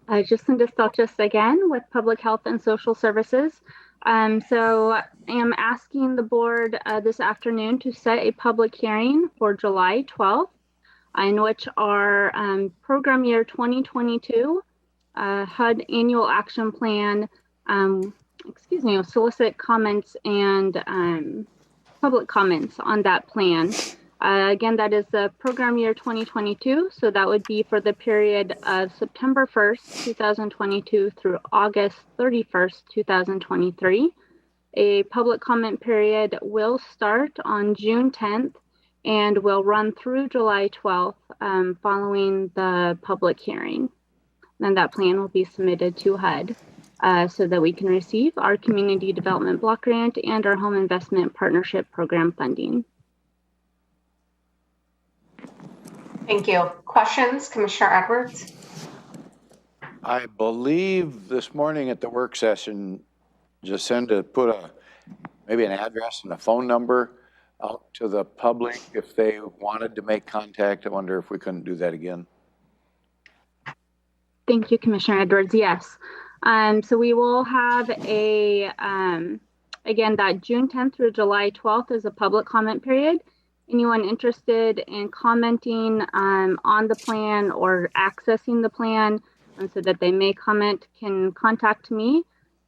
Jacinda Stelchis again with Public Health and Social Services. So I am asking the board this afternoon to set a public hearing for July 12th, in which our program year 2022 HUD annual action plan, will solicit comments and public comments on that plan. Again, that is the program year 2022. So that would be for the period of September 1st, 2022 through August 31st, 2023. A public comment period will start on June 10th and will run through July 12th following the public hearing. And that plan will be submitted to HUD so that we can receive our Community Development Block Grant and our Home Investment Partnership Program funding. Thank you. Questions, Commissioner Edwards? I believe this morning at the work session, Jacinda put maybe an address and a phone number out to the public if they wanted to make contact. I wonder if we couldn't do that again. Thank you, Commissioner Edwards. Yes. So we will have a again, that June 10th through July 12th is a public comment period. Anyone interested in commenting on the plan or accessing the plan so that they may comment can contact me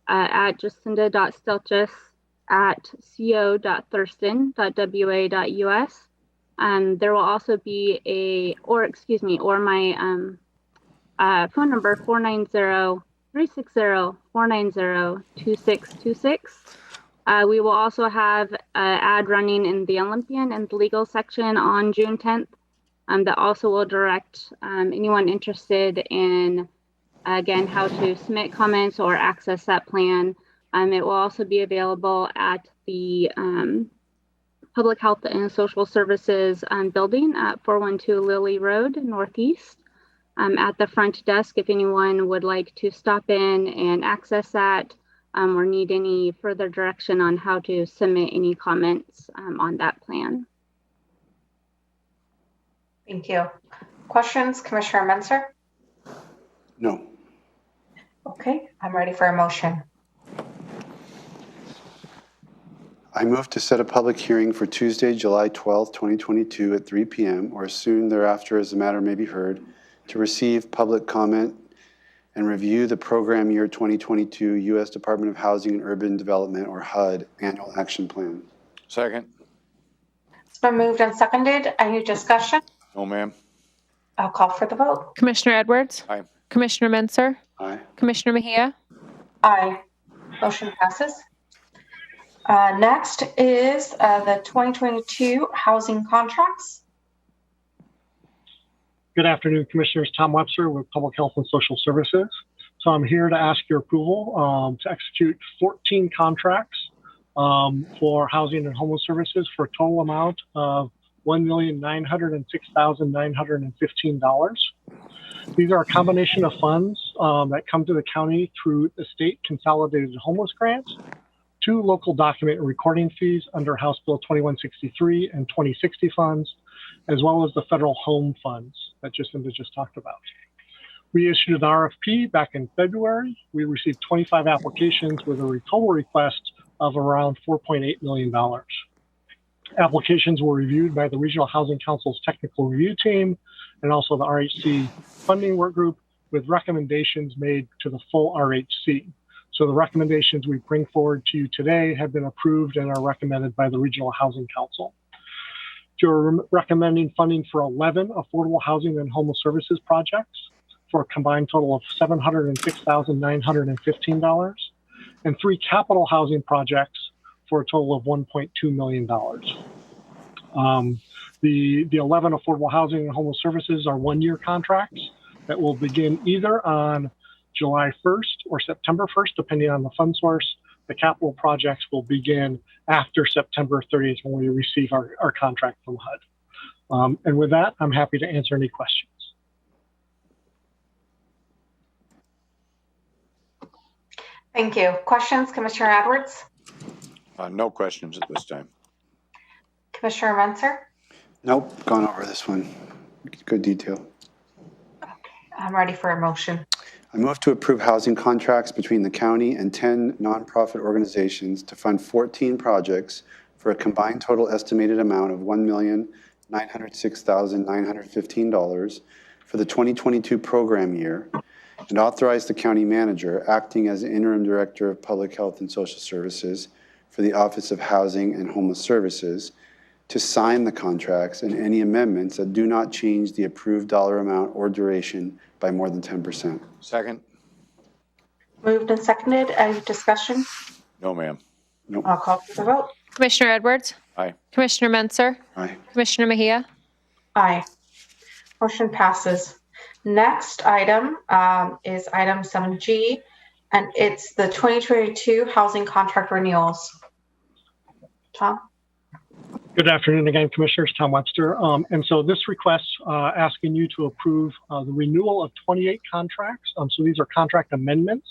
at jacinda.stelches@co.thurston.wa.us. There will also be my phone number 490-360-490-2626. We will also have an ad running in the Olympian and the legal section on June 10th that also will direct anyone interested in, again, how to submit comments or access that plan. It will also be available at the Public Health and Social Services building at 412 Lily Road Northeast. At the front desk, if anyone would like to stop in and access that or need any further direction on how to submit any comments on that plan. Thank you. Questions, Commissioner Menser? No. Okay, I'm ready for a motion. I move to set a public hearing for Tuesday, July 12th, 2022 at 3 p.m. or soon thereafter as the matter may be heard, to receive public comment and review the program year 2022 U.S. Department of Housing and Urban Development, or HUD, annual action plan. Second. It's been moved and seconded. Any discussion? No, ma'am. I'll call for the vote. Commissioner Edwards? Aye. Commissioner Menser? Aye. Commissioner Mejia? Aye. Motion passes. Next is the 2022 housing contracts. Good afternoon, Commissioners. Tom Webster with Public Health and Social Services. So I'm here to ask your approval to execute 14 contracts for housing and homeless services for a total amount of $1,906,915. These are a combination of funds that come to the county through the state Consolidated homeless grants, 2 local document and recording fees under House Bill 2163 and 2060 funds, as well as the federal home funds that Jacinda just talked about. We issued an RFP back in February. We received 25 applications with a total request of around $4.8 million. Applications were reviewed by the Regional Housing Council's technical review team and also the RHC funding work group, with recommendations made to the full RHC. So the recommendations we bring forward to you today have been approved and are recommended by the Regional Housing Council. You're recommending funding for 11 affordable housing and homeless services projects for a combined total of $706,915, and 3 capital housing projects for a total of $1.2 million. The 11 affordable housing and homeless services are 1-year contracts that will begin either on July 1st or September 1st, depending on the fund source. The capital projects will begin after September 30th when we receive our contract from HUD. And with that, I'm happy to answer any questions. Thank you. Questions, Commissioner Edwards? No questions at this time. Commissioner Menser? Nope, gone over this one. Good detail. Okay, I'm ready for a motion. I move to approve housing contracts between the county and 10 nonprofit organizations to fund 14 projects for a combined total estimated amount of $1,906,915 for the 2022 program year, and authorize the county manager, acting as interim director of Public Health and Social Services for the Office of Housing and Homeless Services, to sign the contracts and any amendments that do not change the approved dollar amount or duration by more than 10%. Second. Moved and seconded. Any discussion? No, ma'am. Nope. I'll call for the vote. Commissioner Edwards? Aye. Commissioner Menser? Aye. Commissioner Mejia? Aye. Motion passes. Next item is item 7G, and it's the 2022 housing contract renewals. Tom? Good afternoon again, Commissioners. Tom Webster. And so this request asking you to approve the renewal of 28 contracts. So these are contract amendments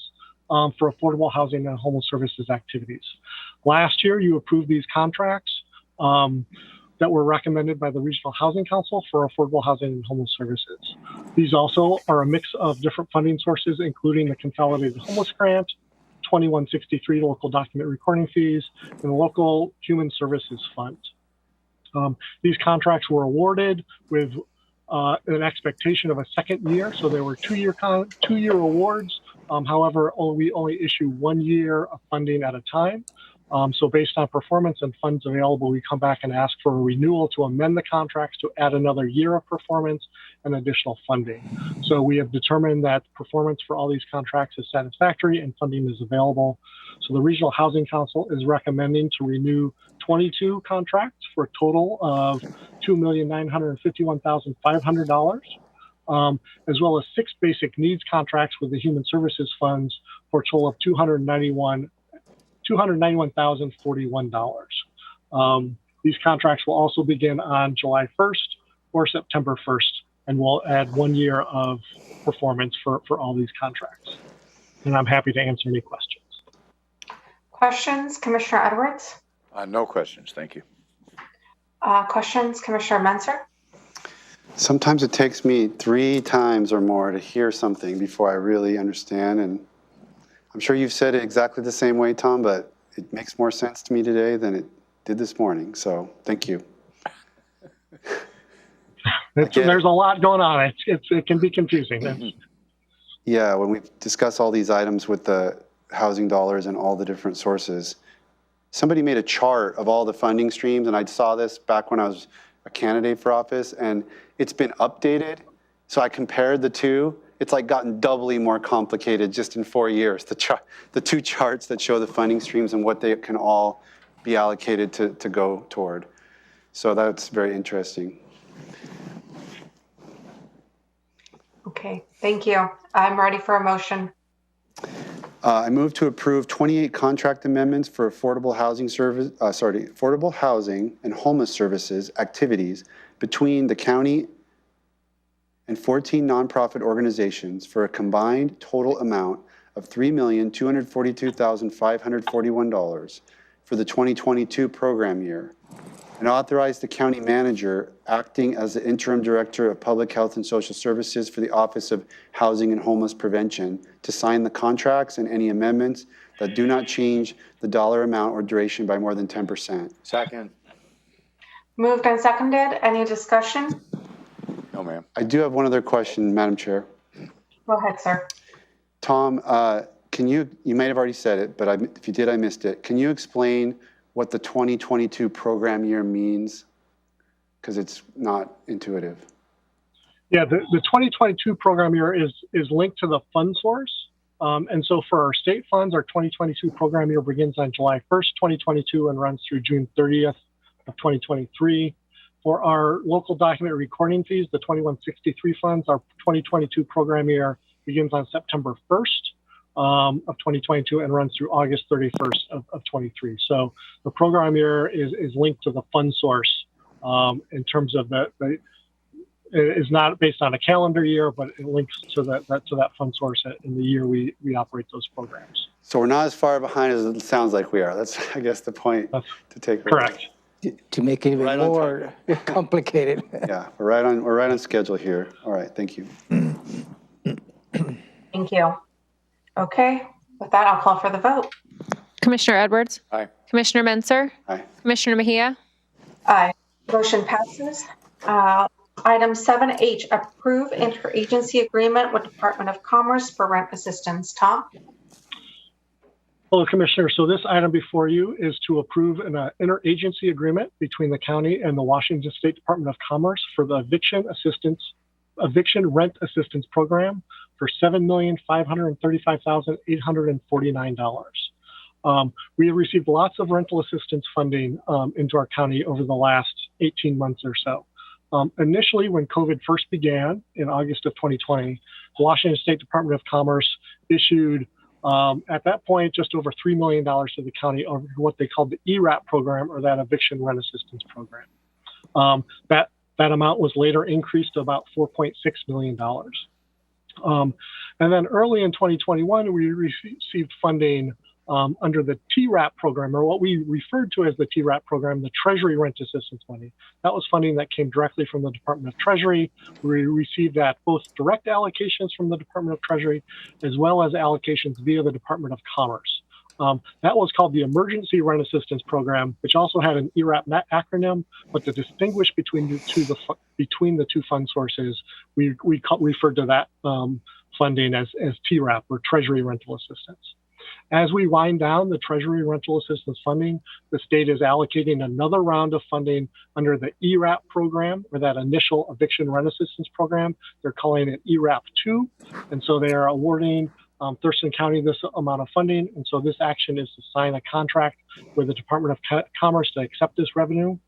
for affordable housing and homeless services activities. Last year, you approved these contracts that were recommended by the Regional Housing Council for affordable housing and homeless services. These also are a mix of different funding sources, including the Consolidated Homeless Grant, 2163 local document recording fees, and the local human services fund. These contracts were awarded with an expectation of a second year, so there were two-year awards. However, we only issue 1 year of funding at a time. So based on performance and funds available, we come back and ask for a renewal to amend the contracts to add another year of performance and additional funding. So we have determined that performance for all these contracts is satisfactory and funding is available. So the Regional Housing Council is recommending to renew 22 contracts for a total of $2,951,500, as well as 6 basic needs contracts with the Human Services Funds for a total of $291,041. These contracts will also begin on July 1st or September 1st, and we'll add 1 year of performance for all these contracts. And I'm happy to answer any questions. Questions, Commissioner Edwards? No questions, thank you. Questions, Commissioner Menser? Sometimes it takes me 3 times or more to hear something before I really understand, and I'm sure you've said it exactly the same way, Tom, but it makes more sense to me today than it did this morning, so thank you. There's a lot going on. It can be confusing. Yeah, when we discuss all these items with the housing dollars and all the different sources, somebody made a chart of all the funding streams, and I saw this back when I was a candidate for office, and it's been updated. So I compared the two. It's like gotten doubly more complicated just in 4 years. The 2 charts that show the funding streams and what they can all be allocated to go toward. So that's very interesting. Okay, thank you. I'm ready for a motion. I move to approve 28 contract amendments for affordable housing and homeless services activities between the county and 14 nonprofit organizations for a combined total amount of $3,242,541 for the 2022 program year, and authorize the county manager acting as the interim director of public health and social services for the Office of Housing and Homeless Prevention to sign the contracts and any amendments that do not change the dollar amount or duration by more than 10%. Second. Moved and seconded. Any discussion? No, ma'am. I do have one other question, Madam Chair. Go ahead, sir. Tom, can you might have already said it, but if you did, I missed it. Can you explain what the 2022 program year means? Because it's not intuitive. Yeah, the 2022 program year is linked to the fund source. And so for our state funds, our 2022 program year begins on July 1st, 2022 and runs through June 30th of 2023. For our local document recording fees, the 2163 funds, our 2022 program year begins on September 1st of 2022 and runs through August 31st of 23. So the program year is linked to the fund source in terms of it is not based on a calendar year, but it links to that fund source in the year we operate those programs. So we're not as far behind as it sounds like we are. That's, I guess, the point to take. Correct. To make it even more complicated. Yeah, we're right on schedule here. All right, thank you. Thank you. Okay, with that, I'll call for the vote. Commissioner Edwards? Aye. Commissioner Menser? Aye. Commissioner Mejia? Aye. Motion passes. Item 7H, approve interagency agreement with Department of Commerce for rent assistance. Tom? Hello, Commissioner. So this item before you is to approve an interagency agreement between the county and the Washington State Department of Commerce for the eviction rent assistance program for $7,535,849. We have received lots of rental assistance funding into our county over the last 18 months or so. Initially, when COVID first began in August of 2020, the Washington State Department of Commerce issued at that point, just over $3 million to the county over what they called the ERAP program, or that eviction rent assistance program. That amount was later increased to about $4.6 million. And then early in 2021, we received funding under the TRAP program, or what we referred to as the TRAP program, the Treasury Rent Assistance money. That was funding that came directly from the Department of Treasury. We received that both direct allocations from the Department of Treasury, as well as allocations via the Department of Commerce. That was called the Emergency Rent Assistance Program, which also had an ERAP acronym. But to distinguish between the two fund sources, we referred to that funding as TRAP, or Treasury Rental Assistance. As we wind down the Treasury Rental Assistance funding, the state is allocating another round of funding under the ERAP program, or that Initial Eviction Rent Assistance Program. They're calling it ERAP 2. And so they are awarding Thurston County this amount of funding. And so this action is to sign a contract with the Department of Commerce to accept this revenue.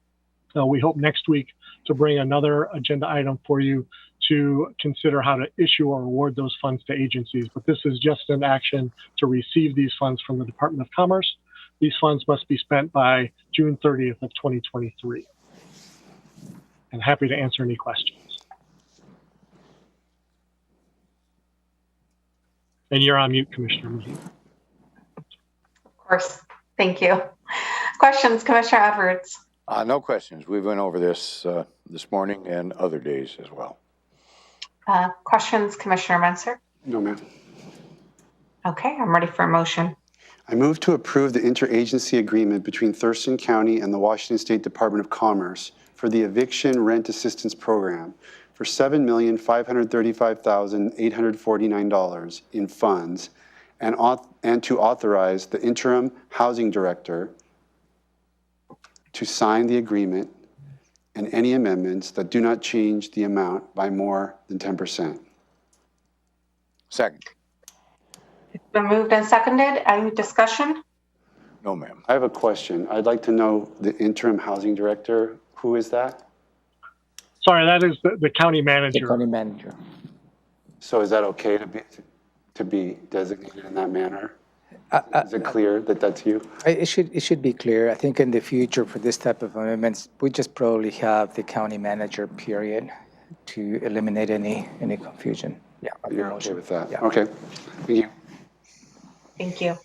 We hope next week to bring another agenda item for you to consider how to issue or award those funds to agencies. But this is just an action to receive these funds from the Department of Commerce. These funds must be spent by June 30th of 2023. And happy to answer any questions. And you're on mute, Commissioner Mejia. Of course. Thank you. Questions, Commissioner Edwards? No questions. We went over this this morning and other days as well. Questions, Commissioner Menser? No, ma'am. Okay, I'm ready for a motion. I move to approve the interagency agreement between Thurston County and the Washington State Department of Commerce for the Eviction Rent Assistance Program for $7,535,849 in funds, and to authorize the interim housing director to sign the agreement and any amendments that do not change the amount by more than 10%. Second. It's been moved and seconded. Any discussion? No, ma'am. I have a question. I'd like to know the interim housing director. Who is that? Sorry, that is the county manager. The county manager. So is that okay to be designated in that manner? Is it clear that that's you? It should be clear. I think in the future for this type of amendments, we just probably have the county manager, period, to eliminate any confusion. Yeah. You're okay with that? Yeah. Okay. Thank you. Thank you.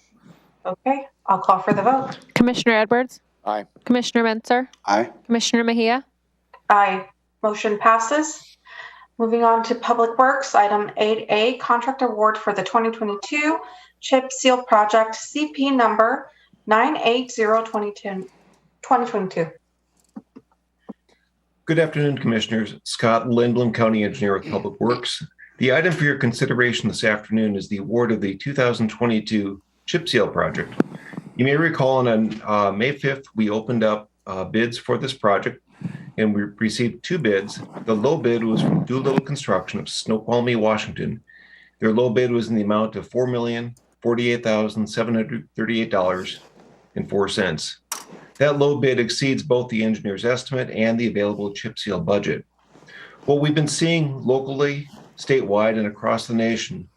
Okay, I'll call for the vote. Commissioner Edwards? Aye. Commissioner Menser? Aye. Commissioner Mejia? Aye. Motion passes. Moving on to Public Works, item 8A, contract award for the 2022 chip seal project, CP number 9802022. Good afternoon, Commissioners. Scott Lindblom, County Engineer with Public Works. The item for your consideration this afternoon is the award of the 2022 chip seal project. You may recall on May 5th, we opened up bids for this project, and we received two bids. The low bid was from Doolittle Construction of Snoqualmie, Washington. Their low bid was in the amount of $4,048,738.04. That low bid exceeds both the engineer's estimate and the available chip seal budget. What we've been seeing locally, statewide, and across the nation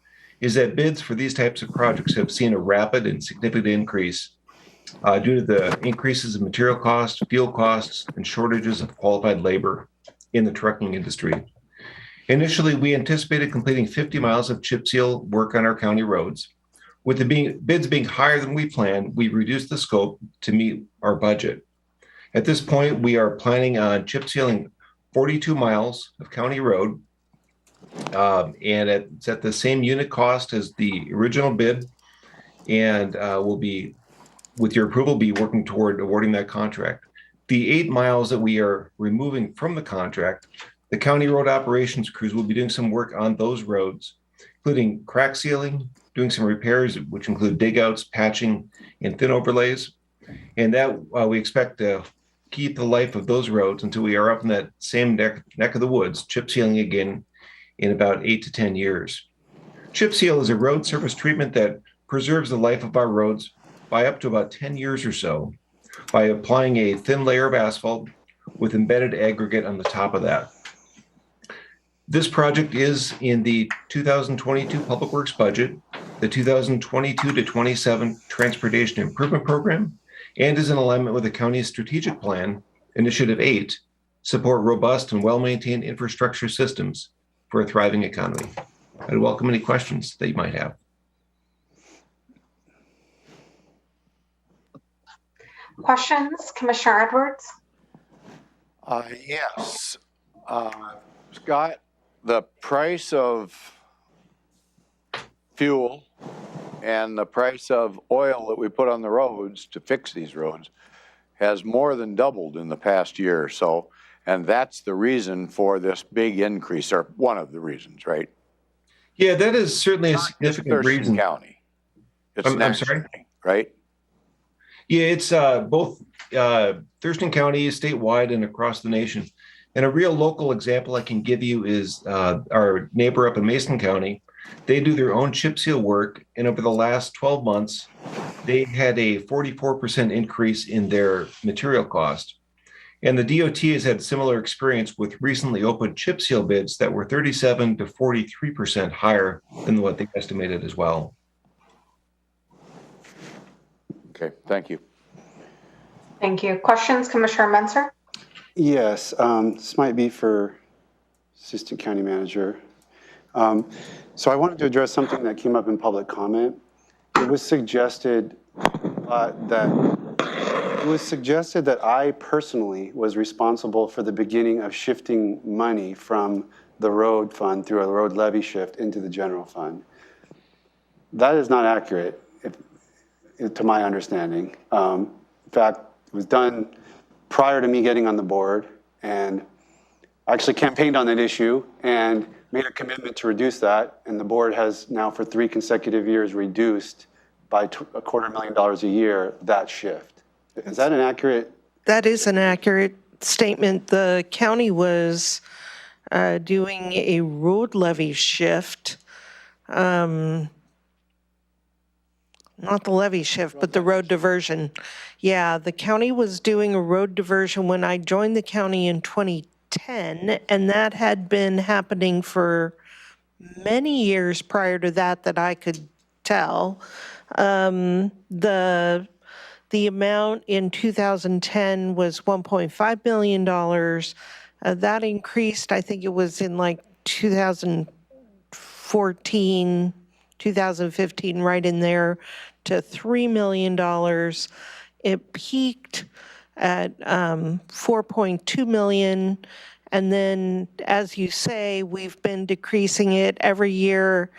is that bids for these types of projects have seen a rapid and significant increase due to the increases in material costs, fuel costs, and shortages of qualified labor in the trucking industry. Initially, we anticipated completing 50 miles of chip seal work on our county roads. With the bids being higher than we planned, we reduced the scope to meet our budget. At this point, we are planning on chip sealing 42 miles of county road, and it's at the same unit cost as the original bid, and we'll be, with your approval, be working toward awarding that contract. The 8 miles that we are removing from the contract, the county road operations crews will be doing some work on those roads, including crack sealing, doing some repairs, which include dig outs, patching, and thin overlays. And that we expect to keep the life of those roads until we are up in that same neck of the woods, chip sealing again in about 8 to 10 years. Chip seal is a road surface treatment that preserves the life of our roads by up to about 10 years or so by applying a thin layer of asphalt with embedded aggregate on the top of that. This project is in the 2022 Public Works budget, the 2022 to 27 Transportation Improvement Program, and is in alignment with the county's strategic plan, Initiative 8, support robust and well-maintained infrastructure systems for a thriving economy. I'd welcome any questions that you might have. Questions, Commissioner Edwards? Yes. Scott, the price of fuel and the price of oil that we put on the roads to fix these roads has more than doubled in the past year or so. And that's the reason for this big increase, or one of the reasons, right? Yeah, that is certainly a significant Thurston reason. County. It's I'm sorry? Right? Yeah, it's both Thurston County, statewide, and across the nation. And a real local example I can give you is our neighbor up in Mason County. They do their own chip seal work, and over the last 12 months, they had a 44% increase in their material cost. And the DOT has had similar experience with recently opened chip seal bids that were 37 to 43% higher than what they estimated as well. Okay, thank you. Thank you. Questions, Commissioner Menser? Yes, this might be for Assistant County Manager. So I wanted to address something that came up in public comment. It was suggested that I personally was responsible for the beginning of shifting money from the road fund through a road levy shift into the general fund. That is not accurate, to my understanding. In fact, it was done prior to me getting on the board, and I actually campaigned on that issue and made a commitment to reduce that, and the board has now for 3 consecutive years reduced by $250,000 a year that shift. Is that an accurate? That is an accurate statement. The county was doing a road levy shift, not the levy shift, but the road diversion. Yeah, the county was doing a road diversion when I joined the county in 2010, and that had been happening for many years prior to that I could tell. The amount in 2010 was $1.5 million. That increased, I think it was in like 2014, 2015, right in there, to $3 million. It peaked at 4.2 million. And then, as you say, we've been decreasing it every year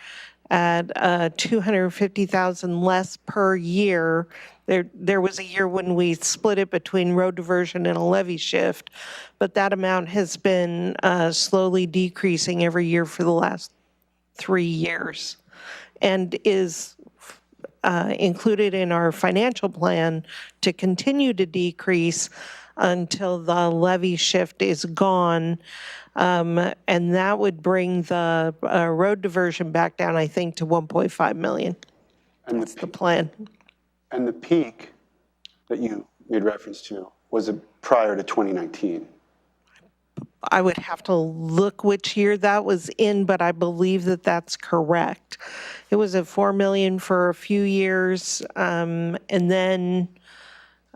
at 250,000 less per year. There was a year when we split it between road diversion and a levy shift, but that amount has been slowly decreasing every year for the last 3 years, and is included in our financial plan to continue to decrease until the levy shift is gone. And that would bring the road diversion back down, I think, to 1.5 million. And that's the plan. And the peak that you made reference to was prior to 2019. I would have to look which year that was in, but I believe that that's correct. It was at 4 million for a few years, and then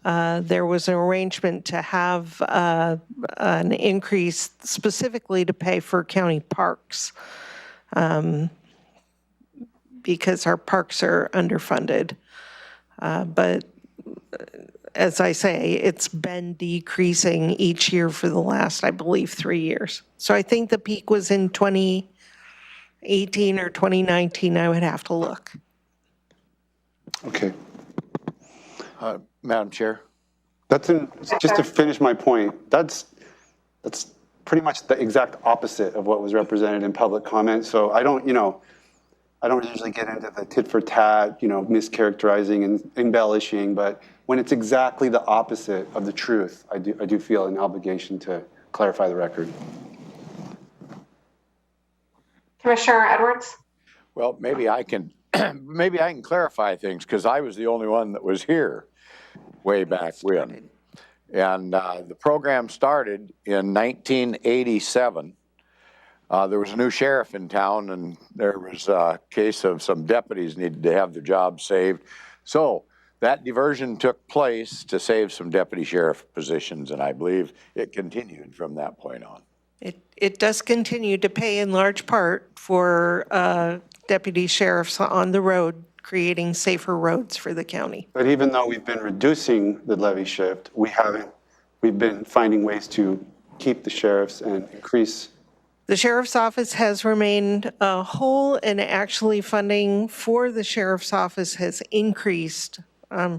there was an arrangement to have an increase specifically to pay for county parks, because our parks are underfunded. But as I say, it's been decreasing each year for the last, I believe, 3 years. So I think the peak was in 2018 or 2019. I would have to look. Okay. Madam Chair. Just to finish my point, that's pretty much the exact opposite of what was represented in public comment. So I don't usually get into the tit for tat, mischaracterizing and embellishing, but when it's exactly the opposite of the truth, I do feel an obligation to clarify the record. Commissioner Edwards? Well, maybe I can clarify things, because I was the only one that was here way back when. And the program started in 1987. There was a new sheriff in town, and there was a case of some deputies needed to have their jobs saved. So that diversion took place to save some deputy sheriff positions, and I believe it continued from that point on. It does continue to pay in large part for deputy sheriffs on the road, creating safer roads for the county. But even though we've been reducing the levy shift, we've been finding ways to keep the sheriffs and increase The sheriff's office has remained whole, and actually funding for the sheriff's office has increased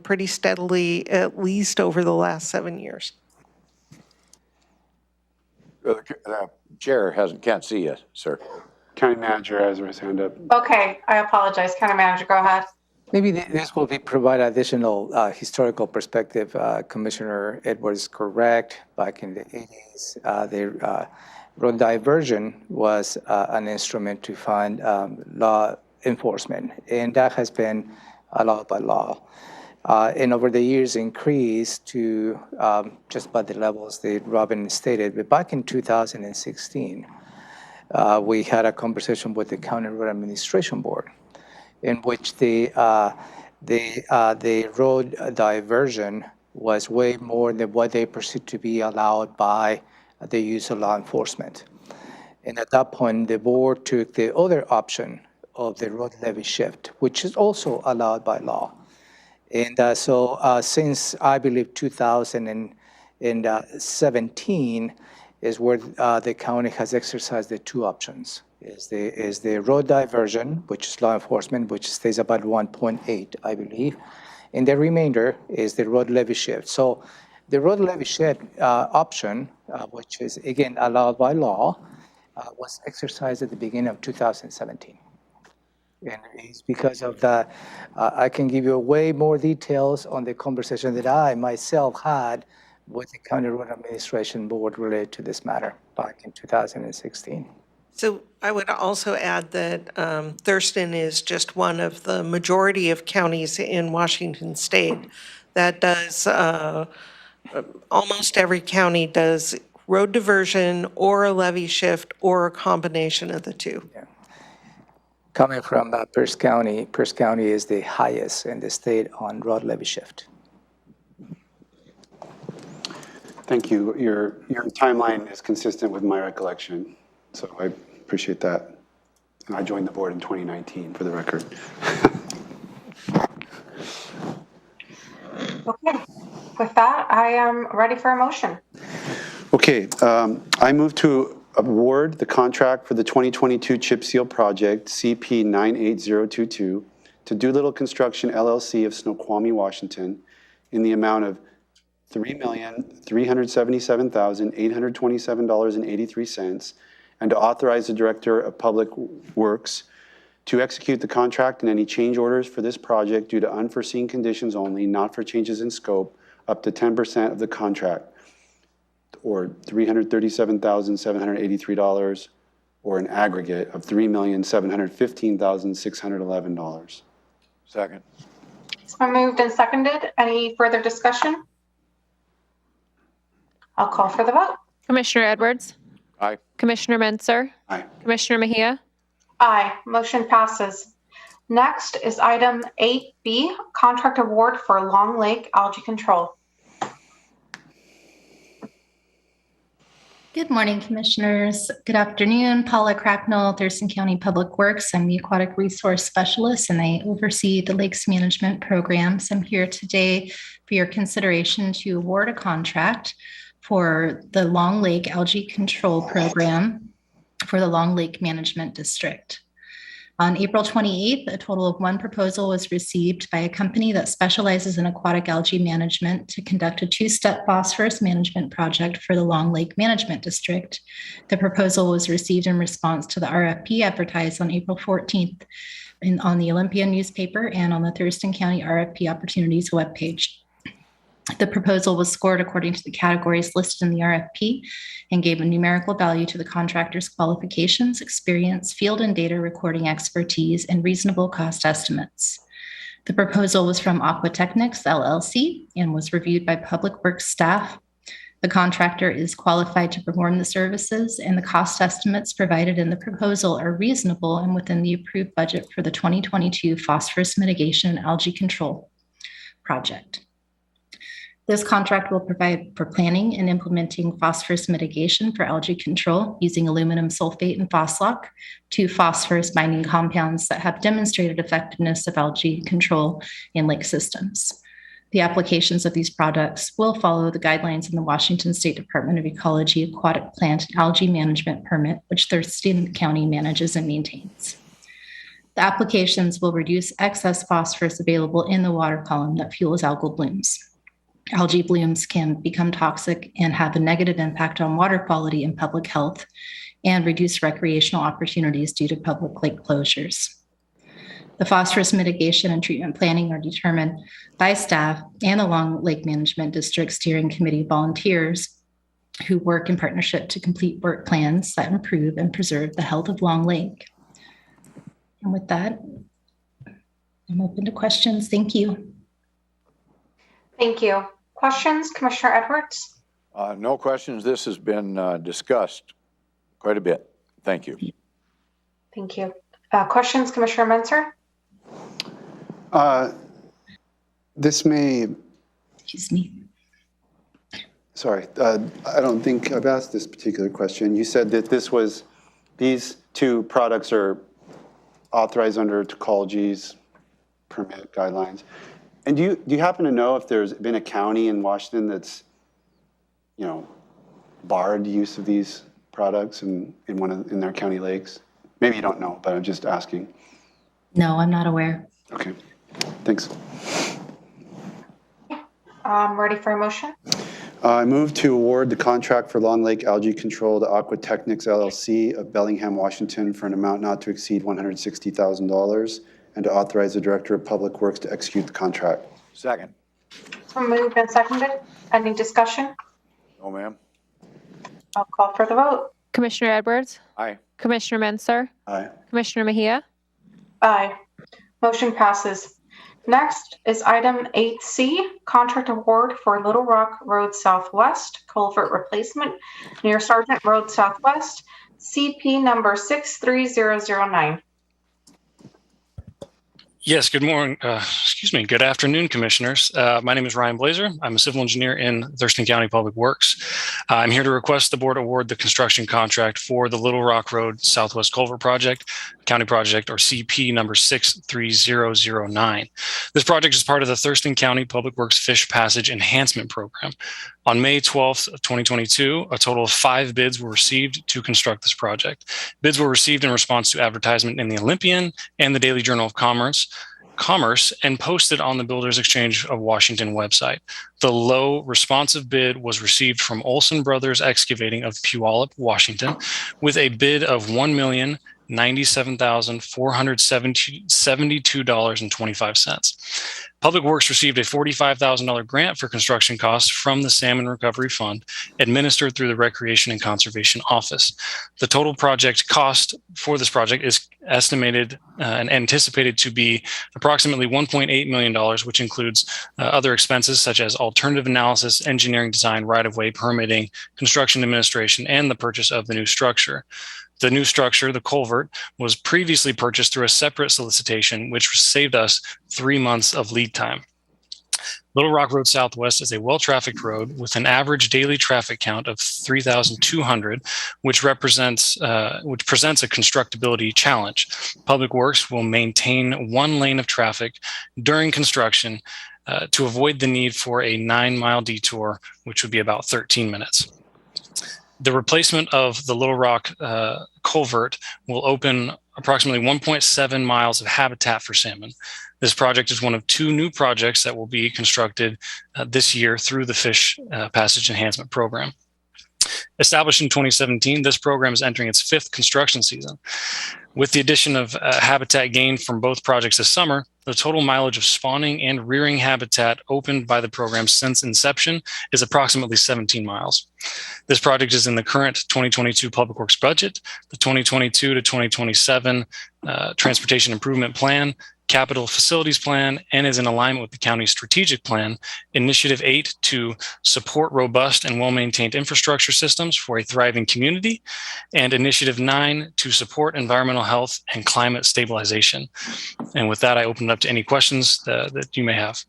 pretty steadily, at least over the last 7 years. Chair can't see you, sir. County manager has his hand up. Okay, I apologize. County manager, go ahead. Maybe this will provide additional historical perspective. Commissioner Edwards is correct. Back in the 80s, the road diversion was an instrument to fund law enforcement, and that has been allowed by law. And over the years increased to just about the levels that Robin stated. But back in 2016, we had a conversation with the County Road Administration Board, in which the road diversion was way more than what they perceived to be allowed by the use of law enforcement. And at that point, the board took the other option of the road levy shift, which is also allowed by law. And so since, I believe, 2017 is where the county has exercised the two options. Is the road diversion, which is law enforcement, which stays about 1.8, I believe. And the remainder is the road levy shift. So the road levy shift option, which is, again, allowed by law, was exercised at the beginning of 2017. And it's because of that, I can give you way more details on the conversation that I myself had with the County Road Administration Board related to this matter back in 2016. So I would also add that Thurston is just one of the majority of counties in Washington State that does, almost every county does road diversion or a levy shift or a combination of the two. Yeah. Coming from Pierce County is the highest in the state on road levy shift. Thank you. Your timeline is consistent with my recollection, so I appreciate that. And I joined the board in 2019, for the record. Okay, with that, I am ready for a motion. Okay, I move to award the contract for the 2022 chip seal project, CP 98022, to Doolittle Construction LLC of Snoqualmie, Washington, in the amount of $3,377,827.83, and to authorize the Director of Public Works to execute the contract and any change orders for this project due to unforeseen conditions only, not for changes in scope, up to 10% of the contract, or $337,783, or an aggregate of $3,715,611. Second. It's been moved and seconded. Any further discussion? I'll call for the vote. Commissioner Edwards? Aye. Commissioner Mentzer? Aye. Commissioner Mejia? Aye, motion passes. Next is item 8B, contract award for Long Lake algae control. Good morning, Commissioners. Good afternoon. Paula Cracknell, Thurston County Public Works. I'm the Aquatic Resource Specialist, and I oversee the Lakes Management Programs. I'm here today for your consideration to award a contract for the Long Lake Algae Control Program for the Long Lake Management District. On April 28th, a total of one proposal was received by a company that specializes in aquatic algae management to conduct a two-step phosphorus management project for the Long Lake Management District. The proposal was received in response to the RFP advertised on April 14th on the Olympia newspaper and on the Thurston County RFP Opportunities webpage. The proposal was scored according to the categories listed in the RFP and gave a numerical value to the contractor's qualifications, experience, field and data recording expertise, and reasonable cost estimates. The proposal was from Aquatechnics LLC and was reviewed by Public Works staff. The contractor is qualified to perform the services, and the cost estimates provided in the proposal are reasonable and within the approved budget for the 2022 phosphorus mitigation and algae control project. This contract will provide for planning and implementing phosphorus mitigation for algae control using aluminum sulfate and Phoslock, two phosphorus binding compounds that have demonstrated effectiveness of algae control in lake systems. The applications of these products will follow the guidelines in the Washington State Department of Ecology Aquatic Plant and Algae Management Permit, which Thurston County manages and maintains. The applications will reduce excess phosphorus available in the water column that fuels algal blooms. Algae blooms can become toxic and have a negative impact on water quality and public health, and reduce recreational opportunities due to public lake closures. The phosphorus mitigation and treatment planning are determined by staff and the Long Lake Management District Steering Committee volunteers who work in partnership to complete work plans that improve and preserve the health of Long Lake. And with that, I'm open to questions. Thank you. Thank you. Questions, Commissioner Edwards? No questions. This has been discussed quite a bit. Thank you. Thank you. Questions, Commissioner Menser? This may, excuse me. Sorry, I don't think I've asked this particular question. You said that these two products are authorized under Tecology's permit guidelines. And do you happen to know if there's been a county in Washington that's, barred use of these products in their county lakes? Maybe you don't know, but I'm just asking. No, I'm not aware. Okay, thanks. Ready for a motion? I move to award the contract for Long Lake Algae Control to Aquatechnics LLC of Bellingham, Washington for an amount not to exceed $160,000 and to authorize the Director of Public Works to execute the contract. Second. It's been moved and seconded. Any discussion? No, ma'am. I'll call for the vote. Commissioner Edwards? Aye. Commissioner Menser? Aye. Commissioner Mejia? Aye. Motion passes. Next is item 8C, contract award for Little Rock Road Southwest culvert replacement near Sargent Road Southwest, CP number 63009. Yes, good morning. Good afternoon, commissioners. My name is Ryan Blazer. I'm a civil engineer in Thurston County Public Works. I'm here to request the board award the construction contract for the Little Rock Road Southwest Culvert Project, County Project, or CP number 63009. This project is part of the Thurston County Public Works Fish Passage Enhancement Program. On May 12th of 2022, a total of 5 bids were received to construct this project. Bids were received in response to advertisement in the Olympian and the Daily Journal of Commerce and posted on the Builders Exchange of Washington website. The low responsive bid was received from Olson Brothers Excavating of Puyallup, Washington, with a bid of $1,097,472.25. Public Works received a $45,000 grant for construction costs from the Salmon Recovery Fund, administered through the Recreation and Conservation Office. The total project cost for this project is estimated and anticipated to be approximately $1.8 million, which includes other expenses such as alternative analysis, engineering design, right-of-way permitting, construction administration, and the purchase of the new structure. The new structure, the culvert, was previously purchased through a separate solicitation, which saved us 3 months of lead time. Little Rock Road Southwest is a well-trafficked road with an average daily traffic count of 3,200, which presents a constructability challenge. Public Works will maintain 1 lane of traffic during construction to avoid the need for a 9-mile detour, which would be about 13 minutes. The replacement of the Little Rock culvert will open approximately 1.7 miles of habitat for salmon. This project is one of 2 new projects that will be constructed this year through the Fish Passage Enhancement Program. Established in 2017, this program is entering its 5th construction season. With the addition of habitat gained from both projects this summer, the total mileage of spawning and rearing habitat opened by the program since inception is approximately 17 miles. This project is in the current 2022 Public Works budget, the 2022 to 2027 Transportation Improvement Plan, Capital Facilities Plan, and is in alignment with the county's strategic plan, Initiative 8 to support robust and well-maintained infrastructure systems for a thriving community, and Initiative 9 to support environmental health and climate stabilization. And with that, I open it up to any questions that you may have.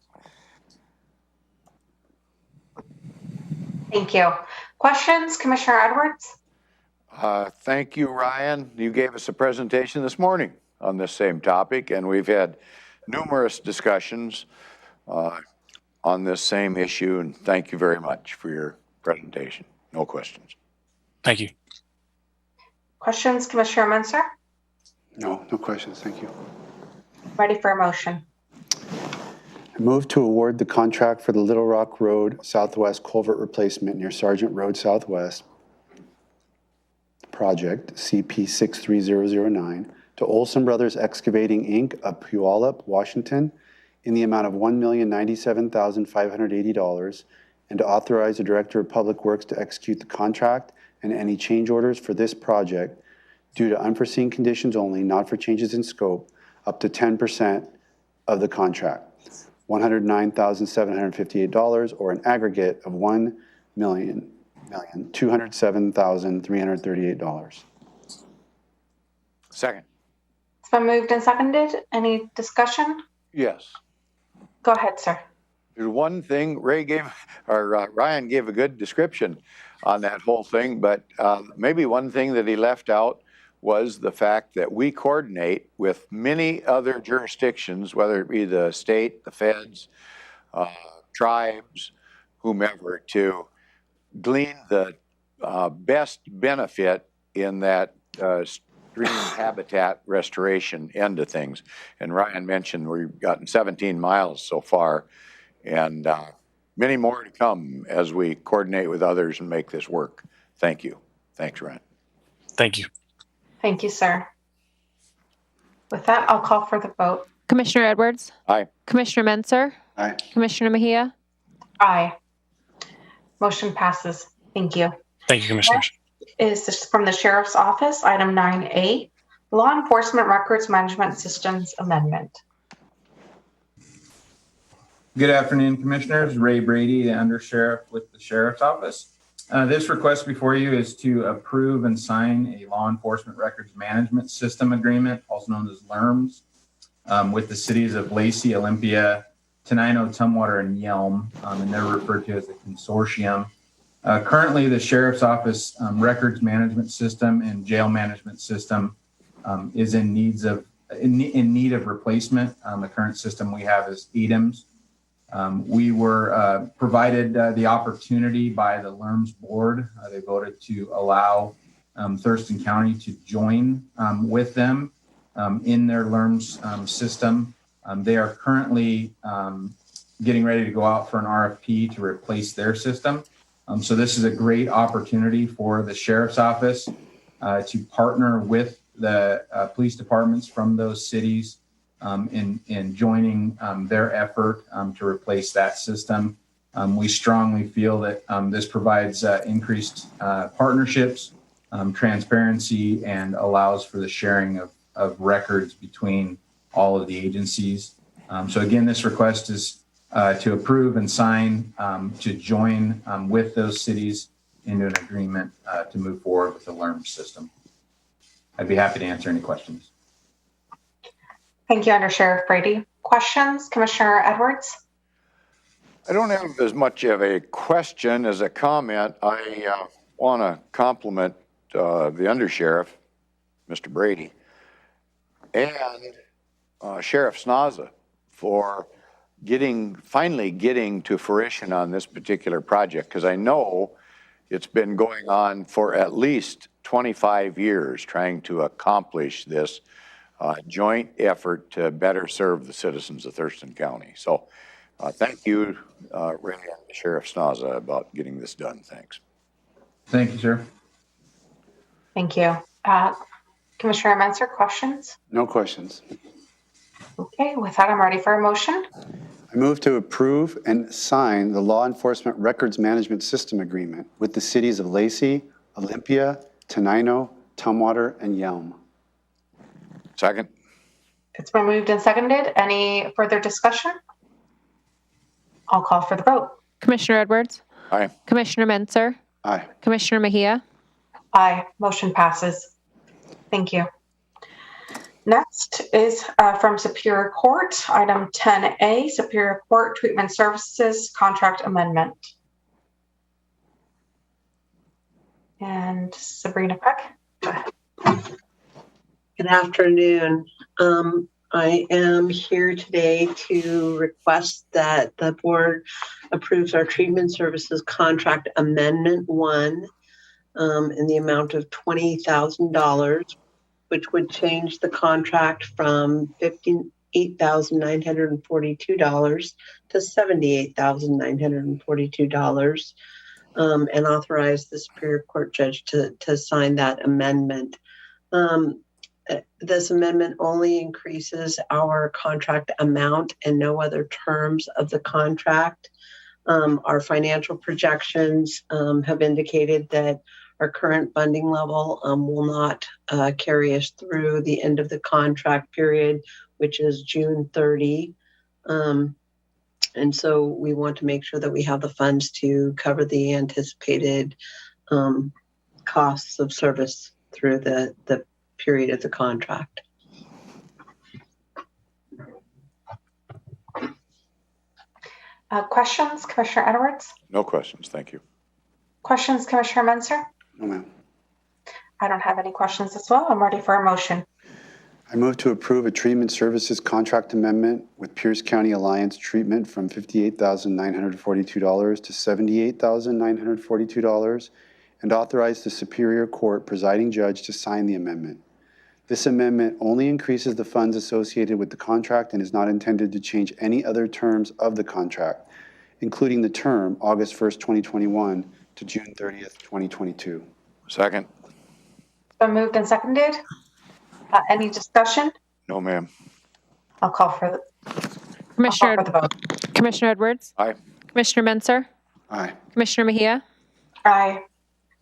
Thank you. Questions, Commissioner Edwards? Thank you, Ryan. You gave us a presentation this morning on this same topic, and we've had numerous discussions on this same issue, and thank you very much for your presentation. No questions. Thank you. Questions, Commissioner Menser? No questions. Thank you. Ready for a motion. I move to award the contract for the Little Rock Road Southwest culvert replacement near Sargent Road Southwest project CP 63009 to Olson Brothers Excavating Inc. of Puyallup, Washington in the amount of $1,097,580 and to authorize the Director of Public Works to execute the contract and any change orders for this project due to unforeseen conditions only, not for changes in scope, up to 10% of the contract, $109,758, or an aggregate of $1,207,338. Second. It's been moved and seconded. Any discussion? Yes. Go ahead, sir. There's one thing Ryan gave a good description on that whole thing, but maybe one thing that he left out was the fact that we coordinate with many other jurisdictions, whether it be the state, the feds, tribes, whomever, to glean the best benefit in that stream habitat restoration end of things. And Ryan mentioned we've gotten 17 miles so far, and many more to come as we coordinate with others and make this work. Thank you. Thanks, Ryan. Thank you. Thank you, sir. With that, I'll call for the vote. Commissioner Edwards? Aye. Commissioner Menser? Aye. Commissioner Mejia? Aye. Motion passes. Thank you. Thank you, Commissioners. Is this from the Sheriff's Office, item 9A, Law Enforcement Records Management Systems Amendment. Good afternoon, Commissioners. Ray Brady, the Undersheriff with the Sheriff's Office. This request before you is to approve and sign a Law Enforcement Records Management System Agreement, also known as LERMS, with the cities of Lacey, Olympia, Tenino, Tumwater, and Yelm, and they're referred to as a consortium. Currently, the Sheriff's Office records management system and jail management system is in need of replacement. The current system we have is EDEMS. We were provided the opportunity by the LERMS board. They voted to allow Thurston County to join with them in their LERMS system. They are currently getting ready to go out for an RFP to replace their system. So this is a great opportunity for the Sheriff's Office to partner with the police departments from those cities in joining their effort to replace that system. We strongly feel that this provides increased partnerships, transparency, and allows for the sharing of records between all of the agencies. So again, this request is to approve and sign to join with those cities into an agreement to move forward with the LERMS system. I'd be happy to answer any questions. Thank you, Under Sheriff Brady. Questions, Commissioner Edwards? I don't have as much of a question as a comment. I want to compliment the Undersheriff, Mr. Brady, and Sheriff Snaza for finally getting to fruition on this particular project, because I know it's been going on for at least 25 years trying to accomplish this joint effort to better serve the citizens of Thurston County. So thank you, Ray and Sheriff Snaza, about getting this done. Thanks. Thank you, sir. Thank you. Commissioner Menser, questions? No questions. Okay, with that, I'm ready for a motion. I move to approve and sign the Law Enforcement Records Management System Agreement with the cities of Lacey, Olympia, Tenino, Tumwater, and Yelm. Second. It's been moved and seconded. Any further discussion? I'll call for the vote. Commissioner Edwards? Aye. Commissioner Menser? Aye. Commissioner Mejia? Aye. Motion passes. Thank you. Next is from Superior Court, item 10A, Superior Court Treatment Services Contract Amendment. And Sabrina Peck. Good afternoon. I am here today to request that the board approves our treatment services contract amendment 1 in the amount of $20,000, which would change the contract from $58,942 to $78,942, and authorize the Superior Court judge to sign that amendment. This amendment only increases our contract amount and no other terms of the contract. Our financial projections have indicated that our current funding level will not carry us through the end of the contract period, which is June 30. And so we want to make sure that we have the funds to cover the anticipated costs of service through the period of the contract. Questions, Commissioner Edwards? No questions, thank you. Questions, Commissioner Menser? No, ma'am. I don't have any questions as well. I'm ready for a motion. I move to approve a treatment services contract amendment with Pierce County Alliance Treatment from $58,942 to $78,942 and authorize the Superior Court presiding judge to sign the amendment. This amendment only increases the funds associated with the contract and is not intended to change any other terms of the contract, including the term August 1st, 2021 to June 30th, 2022. Second. Been moved and seconded. Any discussion? No, ma'am. I'll call for the vote. Commissioner Edwards? Aye. Commissioner Menser? Aye. Commissioner Mejia? Aye.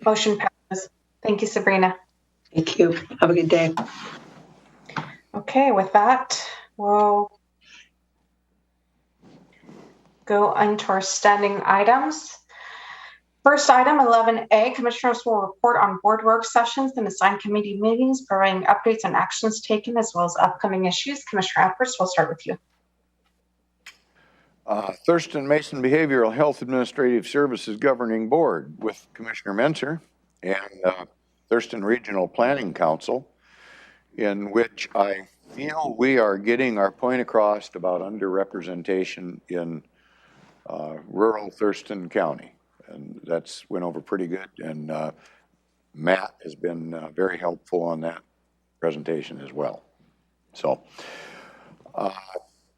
Motion passes. Thank you, Sabrina. Thank you. Have a good day. Okay, with that, we'll go into our standing items. First item, 11A, Commissioners will report on board work sessions and assigned committee meetings, providing updates on actions taken as well as upcoming issues. Commissioner Edwards, we'll start with you. Thurston Mason Behavioral Health Administrative Services Governing Board with Commissioner Menser and Thurston Regional Planning Council, in which I feel we are getting our point across about underrepresentation in rural Thurston County. And that's went over pretty good. And Matt has been very helpful on that presentation as well. So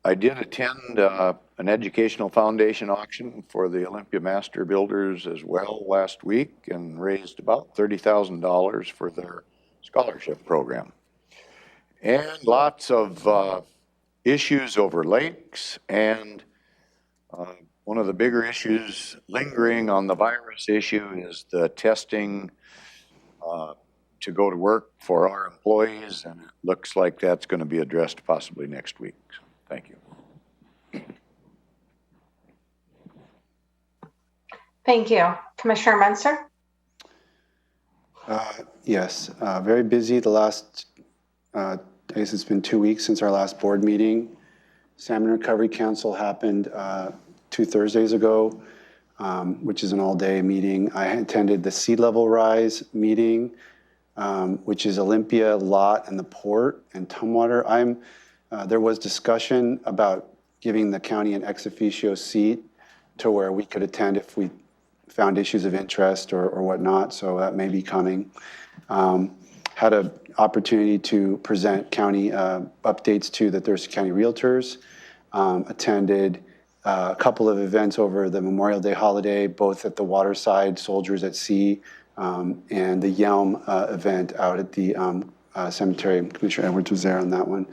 I did attend an educational foundation auction for the Olympia Master Builders as well last week and raised about $30,000 for their scholarship program. And lots of issues over lakes, and one of the bigger issues lingering on the virus issue is the testing to go to work for our employees, and it looks like that's going to be addressed possibly next week. So, thank you. Thank you. Commissioner Menser? Yes, very busy the last, I guess it's been 2 weeks since our last board meeting. Salmon Recovery Council happened 2 Thursdays ago, which is an all-day meeting. I attended the Sea Level Rise meeting, which is Olympia, Lot, and the Port, and Tumwater. There was discussion about giving the county an ex officio seat to where we could attend if we found issues of interest or whatnot, so that may be coming. Had an opportunity to present county updates to the Thurston County Realtors, attended a couple of events over the Memorial Day holiday, both at the Waterside Soldiers at Sea and the Yelm event out at the cemetery. Commissioner Edwards was there on that one.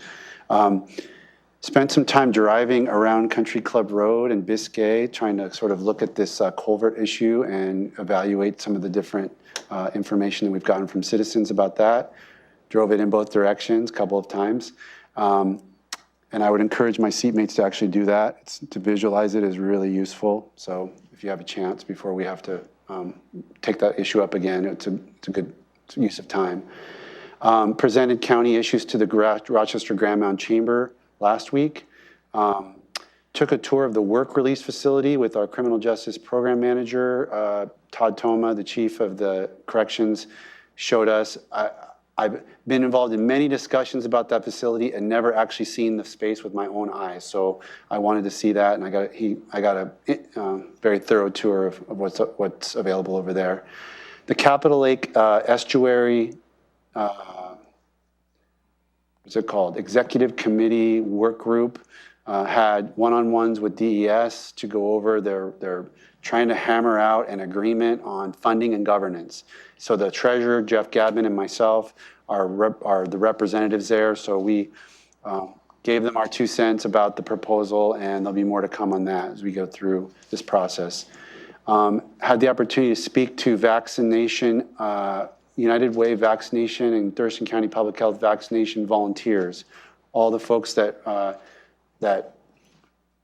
Spent some time driving around Country Club Road in Biscay, trying to sort of look at this culvert issue and evaluate some of the different information that we've gotten from citizens about that. Drove it in both directions a couple of times. And I would encourage my seatmates to actually do that. To visualize it is really useful. So if you have a chance before we have to take that issue up again, it's a good use of time. Presented county issues to the Rochester Grand Mound Chamber last week. Took a tour of the work release facility with our criminal justice program manager, Todd Toma, the chief of the corrections, showed us. I've been involved in many discussions about that facility and never actually seen the space with my own eyes. So I wanted to see that, and I got a very thorough tour of what's available over there. The Capitol Lake Estuary, what's it called? Executive Committee Work Group had one-on-ones with DES to go over they're trying to hammer out an agreement on funding and governance. So the treasurer, Jeff Gadman, and myself are the representatives there. So we gave them our 2 cents about the proposal, and there'll be more to come on that as we go through this process. Had the opportunity to speak to vaccination, United Way vaccination and Thurston County Public Health vaccination volunteers. All the folks that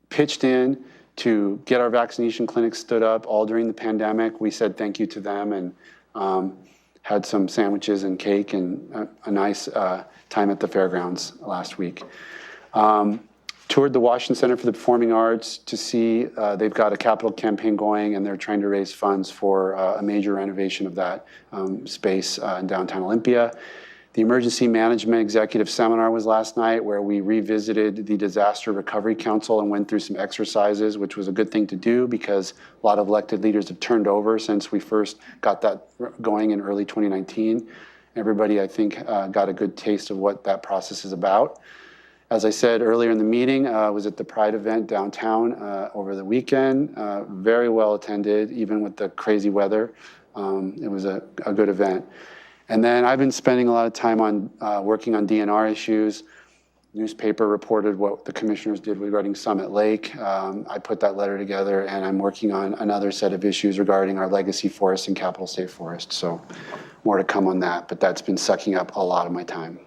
pitched in to get our vaccination clinics stood up all during the pandemic. We said thank you to them, and had some sandwiches and cake and a nice time at the fairgrounds last week. Toured the Washington Center for the Performing Arts to see they've got a capital campaign going, and they're trying to raise funds for a major renovation of that space in downtown Olympia. The Emergency Management Executive Seminar was last night, where we revisited the Disaster Recovery Council and went through some exercises, which was a good thing to do because a lot of elected leaders have turned over since we first got that going in early 2019. Everybody, I think, got a good taste of what that process is about. As I said earlier in the meeting, was at the Pride event downtown over the weekend. Very well attended, even with the crazy weather. It was a good event. And then I've been spending a lot of time on working on DNR issues. Newspaper reported what the commissioners did regarding Summit Lake. I put that letter together, and I'm working on another set of issues regarding our legacy forest and Capital State Forest. So more to come on that, but that's been sucking up a lot of my time.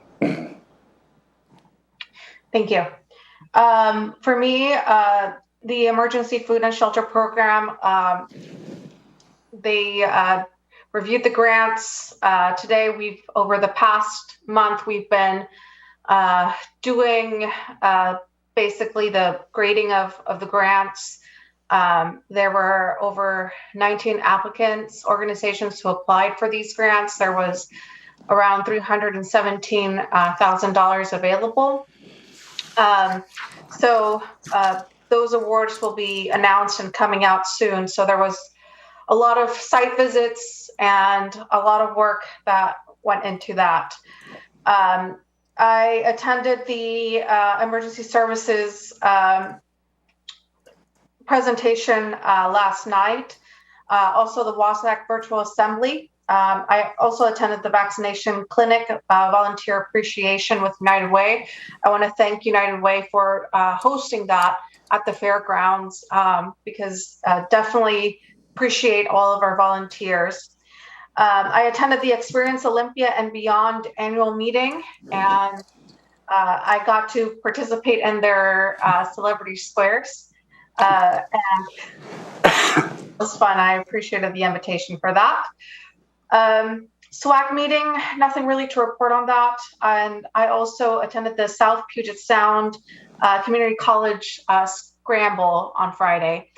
Thank you. For me, the Emergency Food and Shelter Program, they reviewed the grants. Today, over the past month, we've been doing basically the grading of the grants. There were over 19 applicants, organizations who applied for these grants. There was around $317,000 available. So those awards will be announced and coming out soon. So there was a lot of site visits and a lot of work that went into that. I attended the emergency services presentation last night. Also the WASAC virtual assembly. I also attended the vaccination clinic volunteer appreciation with United Way. I want to thank United Way for hosting that at the fairgrounds because definitely appreciate all of our volunteers. I attended the Experience Olympia and Beyond annual meeting, and I got to participate in their celebrity squares. And it was fun. I appreciated the invitation for that. SWAC meeting, nothing really to report on that. And I also attended the South Puget Sound Community College Scramble on Friday.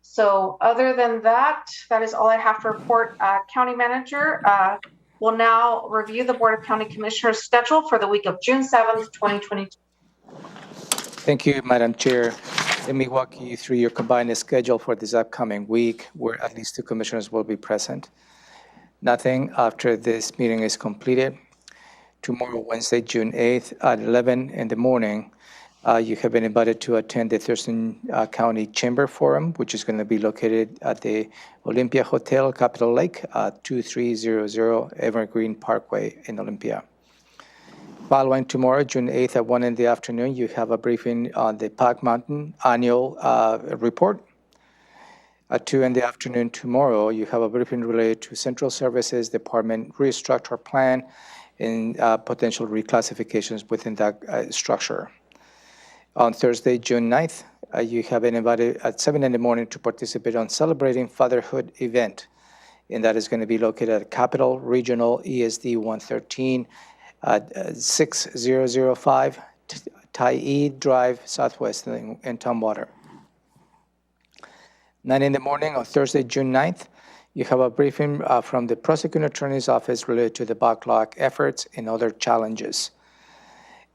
So other than that, that is all I have to report. County Manager will now review the Board of County Commissioners schedule for the week of June 7th, 2022. Thank you, Madam Chair. Let me walk you through your combined schedule for this upcoming week, where at least 2 commissioners will be present. Nothing after this meeting is completed. Tomorrow, Wednesday, June 8th at 11 in the morning, you have been invited to attend the Thurston County Chamber Forum, which is going to be located at the Olympia Hotel, Capitol Lake, 2300 Evergreen Parkway in Olympia. Following tomorrow, June 8th at 1 in the afternoon, you have a briefing on the Pac Mountain annual report. At 2 in the afternoon tomorrow, you have a briefing related to Central Services Department restructure plan and potential reclassifications within that structure. On Thursday, June 9th, you have been invited at 7 in the morning to participate on Celebrating Fatherhood event, and that is going to be located at Capital Regional ESD 113 at 6005 Tyee Drive Southwest in Tumwater. 9 in the morning on Thursday, June 9th, You have a briefing from the Prosecuting Attorney's Office related to the backlog efforts and other challenges.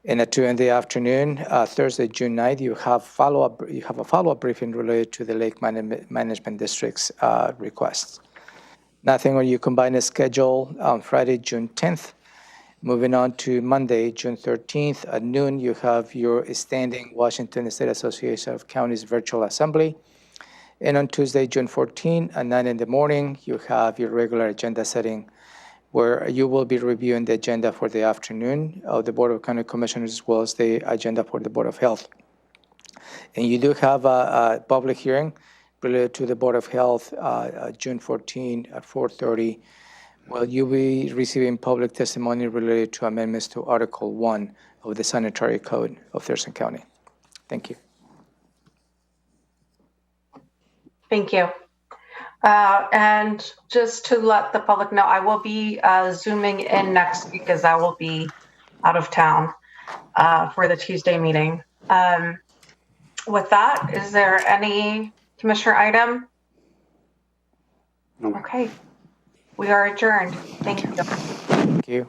And at 2 in the afternoon, Thursday, June 9th, you have a follow-up briefing related to the Lake Management District's requests. Nothing on your combined schedule on Friday, June 10th. Moving on to Monday, June 13th, at noon, you have your standing Washington State Association of Counties Virtual Assembly. And on Tuesday, June 14th, at 9 in the morning, you have your regular agenda setting where you will be reviewing the agenda for the afternoon of the Board of County Commissioners as well as the agenda for the Board of Health. And you do have a public hearing related to the Board of Health, June 14 at 4:30. Well, you'll be receiving public testimony related to amendments to Article 1 of the Sanitary Code of Thurston County. Thank you. Thank you. And just to let the public know, I will be Zooming in next week as I will be out of town for the Tuesday meeting. With that, is there any commissioner item? No. Okay. We are adjourned. Thank you. Thank you.